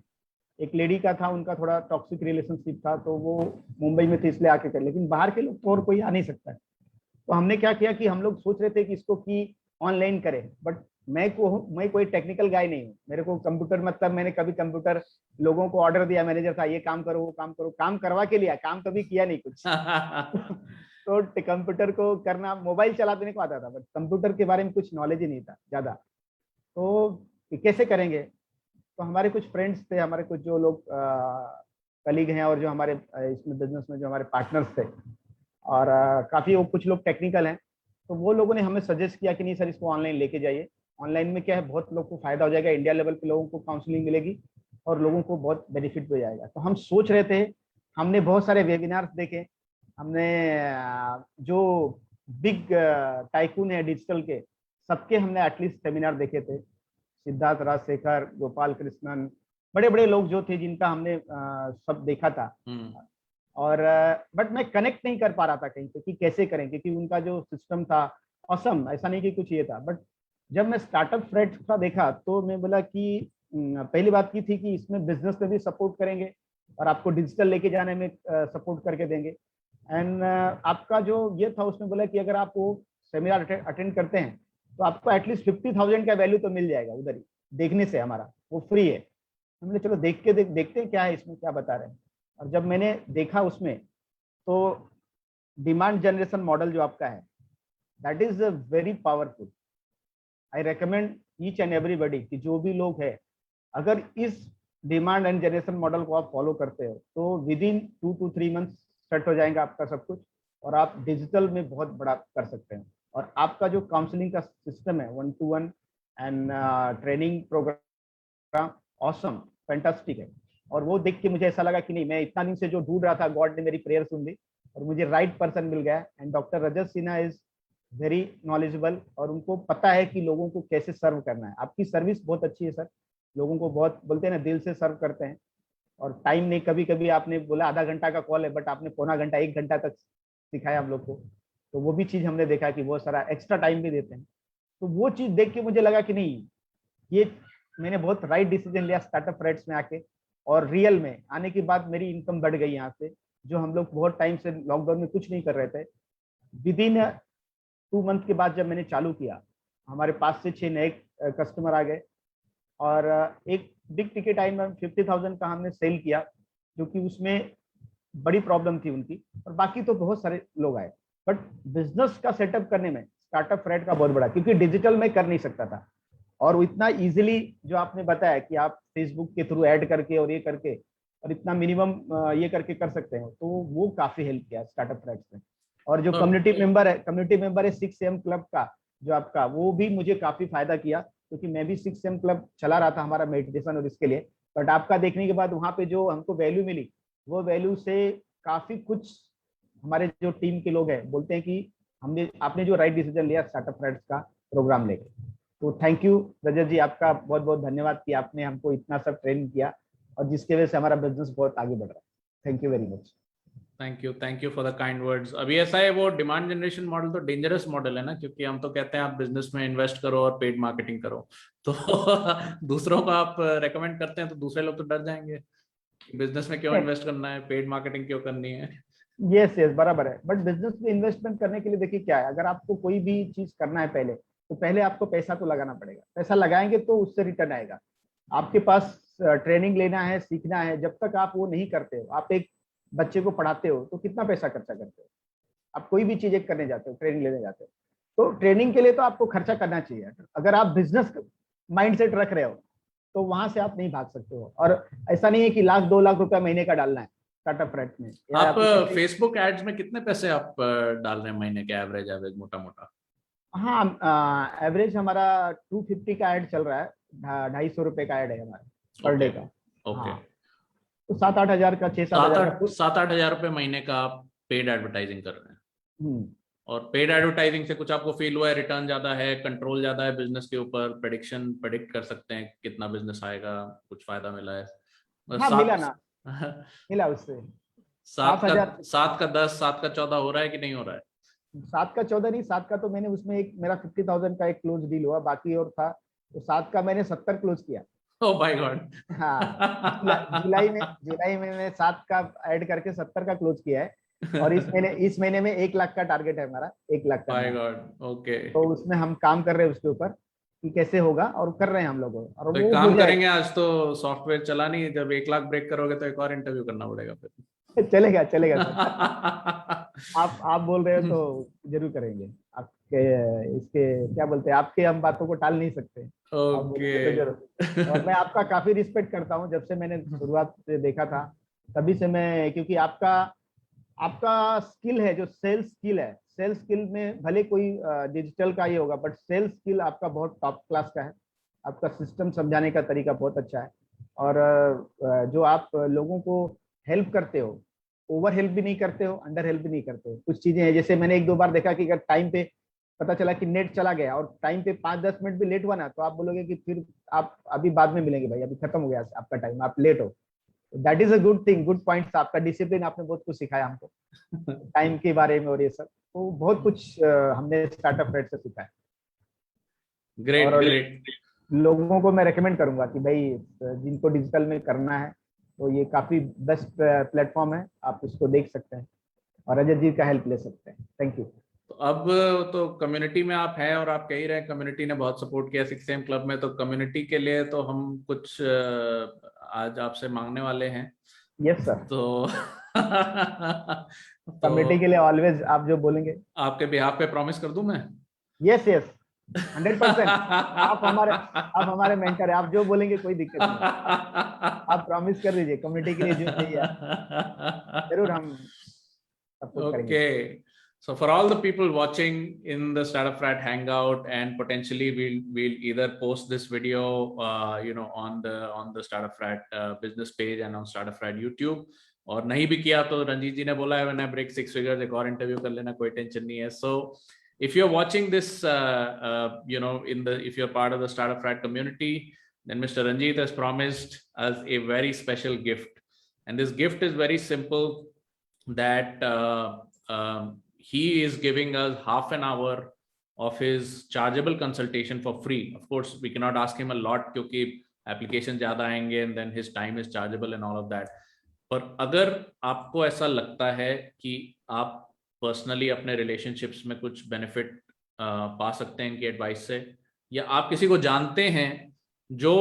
एक लेडी का था, उनका थोड़ा टॉक्सिक रिलेशनशिप था, तो वो मुंबई में थे इसलिए आके कर, लेकिन बाहर के लोग तो और कोई आ नहीं सकता है। तो हमने क्या किया कि हम लोग सोच रहे थे कि इसको कि ऑनलाइन करें, बट मैं कोई टेक्निकल गाय नहीं हूँ, मेरे को कंप्यूटर, मतलब मैंने कभी कंप्यूटर लोगों को ऑर्डर दिया, मैनेजर था, ये काम करो वो काम करो, काम करवा के लिया, काम कभी किया नहीं कुछ। तो कंप्यूटर को करना, मोबाइल चला देने को आता था, बट कंप्यूटर के बारे में कुछ नॉलेज ही नहीं था ज्यादा। तो कैसे करेंगे? तो हमारे कुछ फ्रेंड्स थे, हमारे कुछ जो लोग कलीग हैं, और जो हमारे इसमें बिजनेस में जो हमारे पार्टनर्स थे, और काफ़ी वो कुछ लोग टेक्निकल हैं, तो वो लोगों ने हमें सजेस्ट किया कि नहीं सर, इसको ऑनलाइन लेके जाइए। ऑनलाइन में क्या है, बहुत लोग को फायदा हो जाएगा, इंडिया लेवल पे लोगों को काउंसलिंग मिलेगी, और लोगों को बहुत बेनिफिट भी हो जाएगा। तो हम सोच रहे थे, हमने बहुत सारे वेबिनार्स देखे, हमने जो बिग टाइकून है डिजिटल के, सबके हमने एटलीस्ट सेमिनार देखे थे, सिद्धार्थ राजशेखर, गोपाल कृष्णन, बड़े बड़े लोग जो थे जिनका हमने सब देखा था। और बट मैं कनेक्ट नहीं कर पा रहा था कहीं पे कि कैसे करें, क्योंकि उनका जो सिस्टम था ऑसम, ऐसा नहीं कि कुछ ये था। बट जब मैं स्टार्टअप फ्लैट का देखा, तो मैं बोला कि पहली बात की थी कि इसमें बिजनेस में भी सपोर्ट करेंगे, और आपको डिजिटल लेके जाने में सपोर्ट करके देंगे। एंड आपका जो ये था, उसमें बोला कि अगर आप वो सेमिनार अटेंड करते हैं, तो आपको एटलीस्ट 50,000 का वैल्यू तो मिल जाएगा उधर ही देखने से, हमारा वो फ्री है। हमने चलो देखते हैं क्या है इसमें, क्या बता रहे हैं। और जब मैंने देखा उसमें, तो डिमांड जनरेशन मॉडल जो आपका है, that is very powerful. I recommend each and everybody कि जो भी लोग है, अगर इस डिमांड एंड जनरेशन मॉडल को आप फॉलो करते हो, तो with in 2 to 3 months set हो जाएगा आपका सब कुछ, और आप डिजिटल में बहुत बड़ा कर सकते हैं। और आपका जो काउंसलिंग का सिस्टम है, 1-to-1 and training program, awesome, fantastic है। और वो देख के मुझे ऐसा लगा कि नहीं, मैं इतना दिन से जो ढूंढ रहा था, गॉड ने मेरी प्रेयर सुन ली और मुझे राइट पर्सन मिल गया। And doctor Rajat Sinha is very knowledgeable और उनको पता है कि लोगों को कैसे सर्व करना है। आपकी सर्विस बहुत अच्छी है सर, लोगों को बहुत बोलते हैं ना, दिल से सर्व करते हैं। और टाइम नहीं, कभी कभी आपने बोला आधा घंटा का कॉल है, बट आपने पौना घंटा 1 घंटा तक सिखाया हम लोग को। तो वो भी चीज हमने देखा कि बहुत सारा एक्स्ट्रा टाइम भी देते हैं। तो वो चीज देख के मुझे लगा कि नहीं, ये मैंने बहुत राइट डिसीजन लिया स्टार्टअप रेट्स में आके। और रियल में आने के बाद मेरी इनकम बढ़ गई यहाँ से, जो हम लोग बहुत टाइम से लॉकडाउन में कुछ नहीं कर रहे थे। विद इन 2 मंथ के बाद जब मैंने चालू किया, हमारे 5 से 6 नए कस्टमर आ गए। और एक बिग टिकट आइटम 50,000 का हमने सेल किया, जो कि उसमें बड़ी प्रॉब्लम थी उनकी। और बाकी तो बहुत सारे लोग आए, बट बिजनेस का सेटअप करने में स्टार्टअप रेट का बहुत बड़ा, क्योंकि डिजिटल में कर नहीं सकता था। और वो इतना इजीली जो आपने बताया कि आप फेसबुक के थ्रू ऐड करके और ये करके और इतना मिनिमम ये करके कर सकते हैं, तो वो काफी हेल्प किया स्टार्टअप रेट्स में। और जो कम्युनिटी मेंबर है 6M क्लब का जो आपका, वो भी मुझे काफी फायदा किया, क्योंकि मैं भी 6M क्लब चला रहा था हमारा मेडिटेशन और इसके लिए। बट आपका देखने के बाद वहां पे जो हमको वैल्यू मिली, वो वैल्यू से काफी कुछ हमारे जो टीम के लोग हैं बोलते हैं कि हमने आपने जो राइट डिसीजन लिया स्टार्टअप रेट्स का प्रोग्राम लेके। तो थैंक यू रजत जी, आपका बहुत बहुत धन्यवाद कि आपने हमको इतना सब ट्रेनिंग किया और जिसके वजह से हमारा बिजनेस बहुत आगे बढ़ रहा है। Thank you very much. Thank you for the kind words. अभी ऐसा है, वो डिमांड जनरेशन मॉडल तो डेंजरस मॉडल है ना, क्योंकि हम तो कहते हैं आप बिजनेस में इन्वेस्ट करो और पेड मार्केटिंग करो, तो दूसरों को आप रेकमेंड करते हैं तो दूसरे लोग तो डर जाएंगे, बिजनेस में क्यों इन्वेस्ट करना है, पेड मार्केटिंग क्यों करनी है। यस यस, बराबर है। बट बिजनेस में इन्वेस्टमेंट करने के लिए देखिए क्या है, अगर आपको कोई भी चीज करना है पहले, तो पहले आपको पैसा तो लगाना पड़ेगा। पैसा लगाएंगे तो उससे रिटर्न आएगा। आपके पास ट्रेनिंग लेना है, सीखना है, जब तक आप वो नहीं करते हो, आप एक बच्चे को पढ़ाते हो तो कितना पैसा खर्चा करते हो। आप कोई भी चीज एक करने जाते हो, ट्रेनिंग लेने जाते हो, तो ट्रेनिंग के लिए तो आपको खर्चा करना चाहिए। अगर आप बिजनेस माइंडसेट रख रहे हो तो वहां से आप नहीं भाग सकते हो। और ऐसा नहीं है कि 1-2 लाख रुपया महीने का डालना है स्टार्टअप रेट में। यार आप आप फेसबुक एड्स में कितने पैसे आप डाल रहे हैं महीने के, एवरेज एवरेज मोटा मोटा? हाँ, एवरेज हमारा 250 का ऐड चल रहा है। 250 रुपए का ऐड है हमारा पर ओके डे का। ओके। हाँ, तो 7-8 हजार का, 6-7 हजार का कुछ। 7-8 हजार रुपए महीने का आप पेड एडवर्टाइजिंग कर रहे हैं? हम्म। और पेड एडवर्टाइजिंग से कुछ आपको फील हुआ है, रिटर्न ज्यादा है, कंट्रोल ज्यादा है बिजनेस के ऊपर, प्रेडिक्ट कर सकते हैं कितना बिजनेस आएगा, कुछ फायदा मिला है? बस हाँ, मिला सात ना, मिला उससे। सात सात का हजार 10, 7 का 14 हो रहा है कि नहीं हो रहा है? 7 का 14 नहीं, 7 का तो मैंने उसमें एक मेरा 50,000 का एक क्लोज डील हुआ, बाकी और था। तो 7 का मैंने 70 क्लोज किया। Oh my God. हाँ, जुलाई में मैं 7 का ऐड करके 70 का क्लोज किया है। और इस महीने में 1 लाख का टारगेट है हमारा, 1 लाख माय करना है। God okay. तो उसमें हम काम कर रहे हैं उसके ऊपर कि कैसे होगा, और कर रहे हैं हम लोग, और तो एक वो हो काम जाएगा। करेंगे, आज तो सॉफ्टवेयर चला नहीं, जब 1 लाख ब्रेक करोगे तो एक और इंटरव्यू करना पड़ेगा फिर। चलेगा चलेगा सर। आप बोल रहे हो तो जरूर करेंगे। आपके इसके क्या बोलते हैं, आपके हम बातों को टाल नहीं सकते। आप ओके। बोलेंगे तो जरूर। और मैं आपका काफी रिस्पेक्ट करता हूँ, जब से मैंने शुरुआत से देखा था तभी से मैं, क्योंकि आपका आपका स्किल है जो सेल्स स्किल है, सेल्स स्किल में भले कोई डिजिटल का ये होगा, बट सेल्स स्किल आपका बहुत टॉप क्लास का है। आपका सिस्टम समझाने का तरीका बहुत अच्छा है। और जो आप लोगों को हेल्प करते हो, ओवर हेल्प भी नहीं करते हो, अंडर हेल्प भी नहीं करते हो। कुछ चीजें हैं, जैसे मैंने 1-2 बार देखा कि अगर टाइम पे पता चला कि नेट चला गया और टाइम पे 5-10 मिनट भी लेट हुआ ना, तो आप बोलोगे कि फिर आप अभी बाद में मिलेंगे भाई, अभी खत्म हो गया आपका टाइम, आप लेट हो। That is a good thing, good point. आपका डिसिप्लिन, आपने बहुत कुछ सिखाया हमको टाइम के बारे में और ये सब। तो बहुत कुछ हमने स्टार्टअप रेट से सीखा है। ग्रेट और ग्रेट। लोगों को मैं रेकमेंड करूंगा कि भाई जिनको डिजिटल में करना है, तो ये काफी बेस्ट प्लेटफॉर्म है, आप इसको देख सकते हैं और रजत जी का हेल्प ले सकते हैं। Thank you. तो अब तो कम्युनिटी में आप हैं और आप कह ही रहे हैं कम्युनिटी ने बहुत सपोर्ट किया 6M क्लब में, तो कम्युनिटी के लिए तो हम कुछ आज आपसे मांगने वाले हैं। Yes sir. तो कमेटी के तो लिए ऑलवेज आप जो बोलेंगे। आपके बिहाफ पे प्रॉमिस कर दूं मैं? Yes yes, 100%। आप हमारे मेंटर है, आप जो बोलेंगे कोई दिक्कत नहीं है। आप प्रॉमिस कर दीजिए, कम्युनिटी के लिए जो चाहिए जरूर हम सपोर्ट करेंगे। Okay. So for all the people watching in the Startup Frat Hangout, and potentially we'll either post this video, on the Startup Frat business page and on Startup Frat YouTube. और नहीं भी किया तो रंजीत जी ने बोला है when I break 6 figures एक और इंटरव्यू कर लेना, कोई टेंशन नहीं है. So if you're watching this, if you're part of the Startup Frat community, then Mr. Ranjit has promised us a very special gift, and this gift is very simple. That he is giving us half an hour of his chargeable consultation for free. Of course, we cannot ask him a lot क्योंकि application ज़्यादा आएंगे, and then his time is chargeable and all of that. पर अगर आपको ऐसा लगता है कि आप पर्सनली अपने रिलेशनशिप्स में कुछ बेनिफिट पा सकते हैं इनकी एडवाइस से, या आप किसी को जानते हैं जो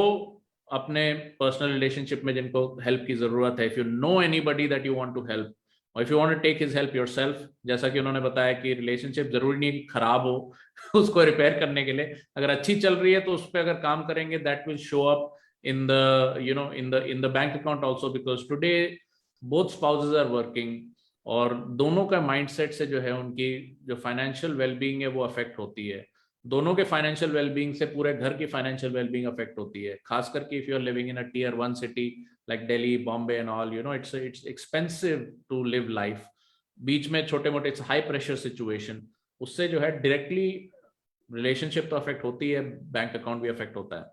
अपने पर्सनल रिलेशनशिप में जिनको हेल्प की जरूरत है, if you know anybody that you want to help, और if you want to take his help yourself, जैसा कि उन्होंने बताया कि रिलेशनशिप जरूरी नहीं कि खराब हो उसको रिपेयर करने के लिए, अगर अच्छी चल रही है तो उस पर अगर काम करेंगे, that will show up in the bank account also, because today both spouses are working, और दोनों का माइंडसेट से जो है उनकी जो फाइनेंशियल वेलबींग है वो अफेक्ट होती है. दोनों के फाइनेंशियल वेलबींग से पूरे घर की फाइनेंशियल वेलबींग अफेक्ट होती है, खास करके if you are living in a tier 1 city like Delhi, Bombay and all, it's expensive to live life. बीच में छोटे मोटे इट्स हाई प्रेशर सिचुएशन, उससे जो है डायरेक्टली रिलेशनशिप तो अफेक्ट होती है, बैंक अकाउंट भी अफेक्ट होता है.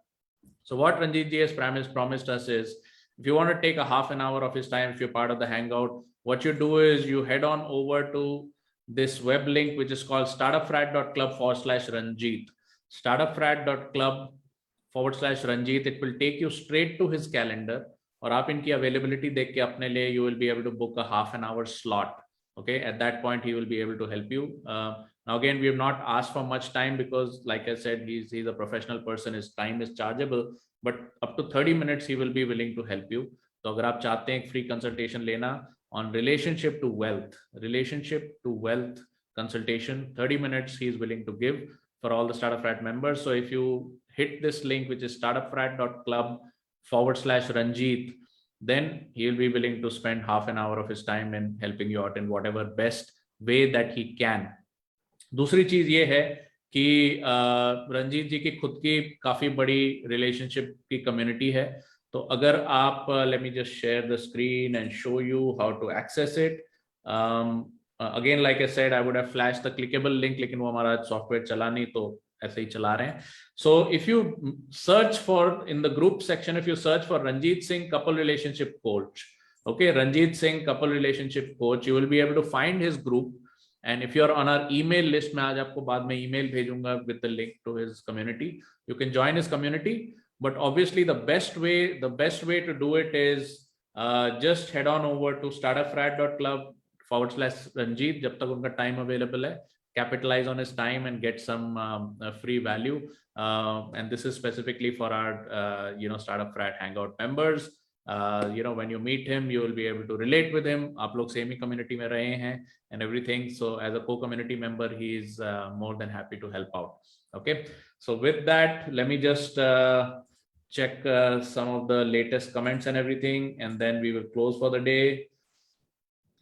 So what Ranjit ji has promised us is, if you want to take a half an hour of his time, if you're part of the Hangout, what you do is you head on over to this web link, which is called startupfrat.club/Ranjit. startupfrat.club/Ranjit. It will take you straight to his calendar, और आप इनकी availability देख के अपने लिए you will be able to book a half an hour slot. Okay, at that point he will be able to help you. Now again, we have not asked for much time because, like I said, he's a professional person. His time is chargeable, but up to 30 minutes he will be willing to help you. So अगर आप चाहते हैं free consultation लेना on relationship to wealth consultation, 30 minutes he is willing to give for all the Startup Frat members. So if you hit this link, which is startupfrat.club/Ranjit, then he will be willing to spend half an hour of his time in helping you out in whatever best way that he can. दूसरी चीज ये है कि रंजीत जी की खुद की काफी बड़ी रिलेशनशिप की कम्युनिटी है, तो अगर आप let me just share the screen and show you how to access it. Again like I said, I would have flash the clickable link, लेकिन वो हमारा सॉफ्टवेयर चला नहीं तो ऐसे ही चला रहे हैं. So if you search for, in the group section, if you search for Ranjit Singh couple relationship coach, okay, Ranjit Singh couple relationship coach, you will be able to find his group. And if you're on our email list, मैं आज आपको बाद में email भेजूंगा with the link to his community. You can join his community, but obviously the best way to do it is just head on over to startupfrat.club/Ranjit जब तक उनका time available है. Capitalize on his time and get some free value. And this is specifically for our Startup Frat Hangout members. When you meet him, you will be able to relate with him. आप लोग same ही community में रहे हैं and everything. So as a co-community member, he is more than happy to help out. Okay. So with that, let me just check some of the latest comments and everything, and then we will close for the day.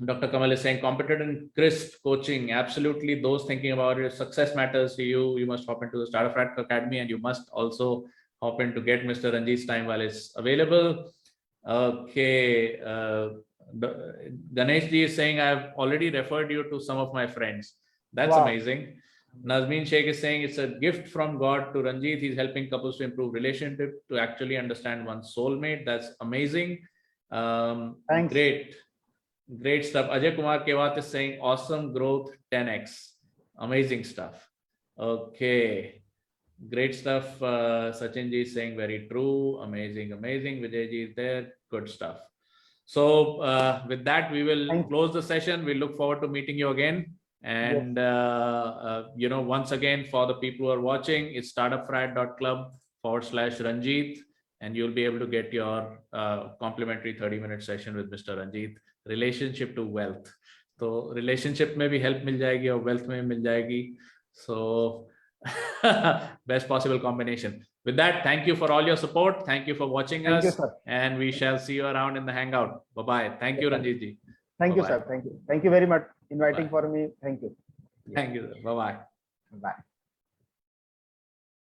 Dr. Kamal is saying competent and crisp coaching. Absolutely. Those thinking about it, success matters to you. You must hop into the Startup Frat Academy, and you must also hop in to get Mr. Ranjit's time while it's available. Okay. Ganesh ji is saying, I've already referred you to some of my friends. That's amazing. Nazmeen Sheikh is saying it's a gift from God to Ranjit. He's helping couples to improve relationship, to actually understand one's soulmate. That's amazing. Thanks. Great stuff. Ajay Kumar Kewat is saying awesome growth 10x. Amazing stuff. Okay. Great stuff. Sachin ji is saying very true. Amazing. Vijay ji is there. Good stuff. So with that, we will close the session. We look forward to meeting you again. And once again, for the people who are watching, it's startupfrat.club/Ranjit, and you'll be able to get your complimentary 30-minute session with Mr. Ranjit. Relationship to wealth. तो relationship में भी help मिल जाएगी और wealth में भी मिल जाएगी. So best possible combination. With that, thank you for all your support. Thank you for watching us. Thank you, sir. And we shall see you around in the Hangout. Bye-bye. Thank you, Ranjit ji. Thank you, sir. Thank you very much inviting for me. Thank you. Thank you, sir. Bye bye. Bye.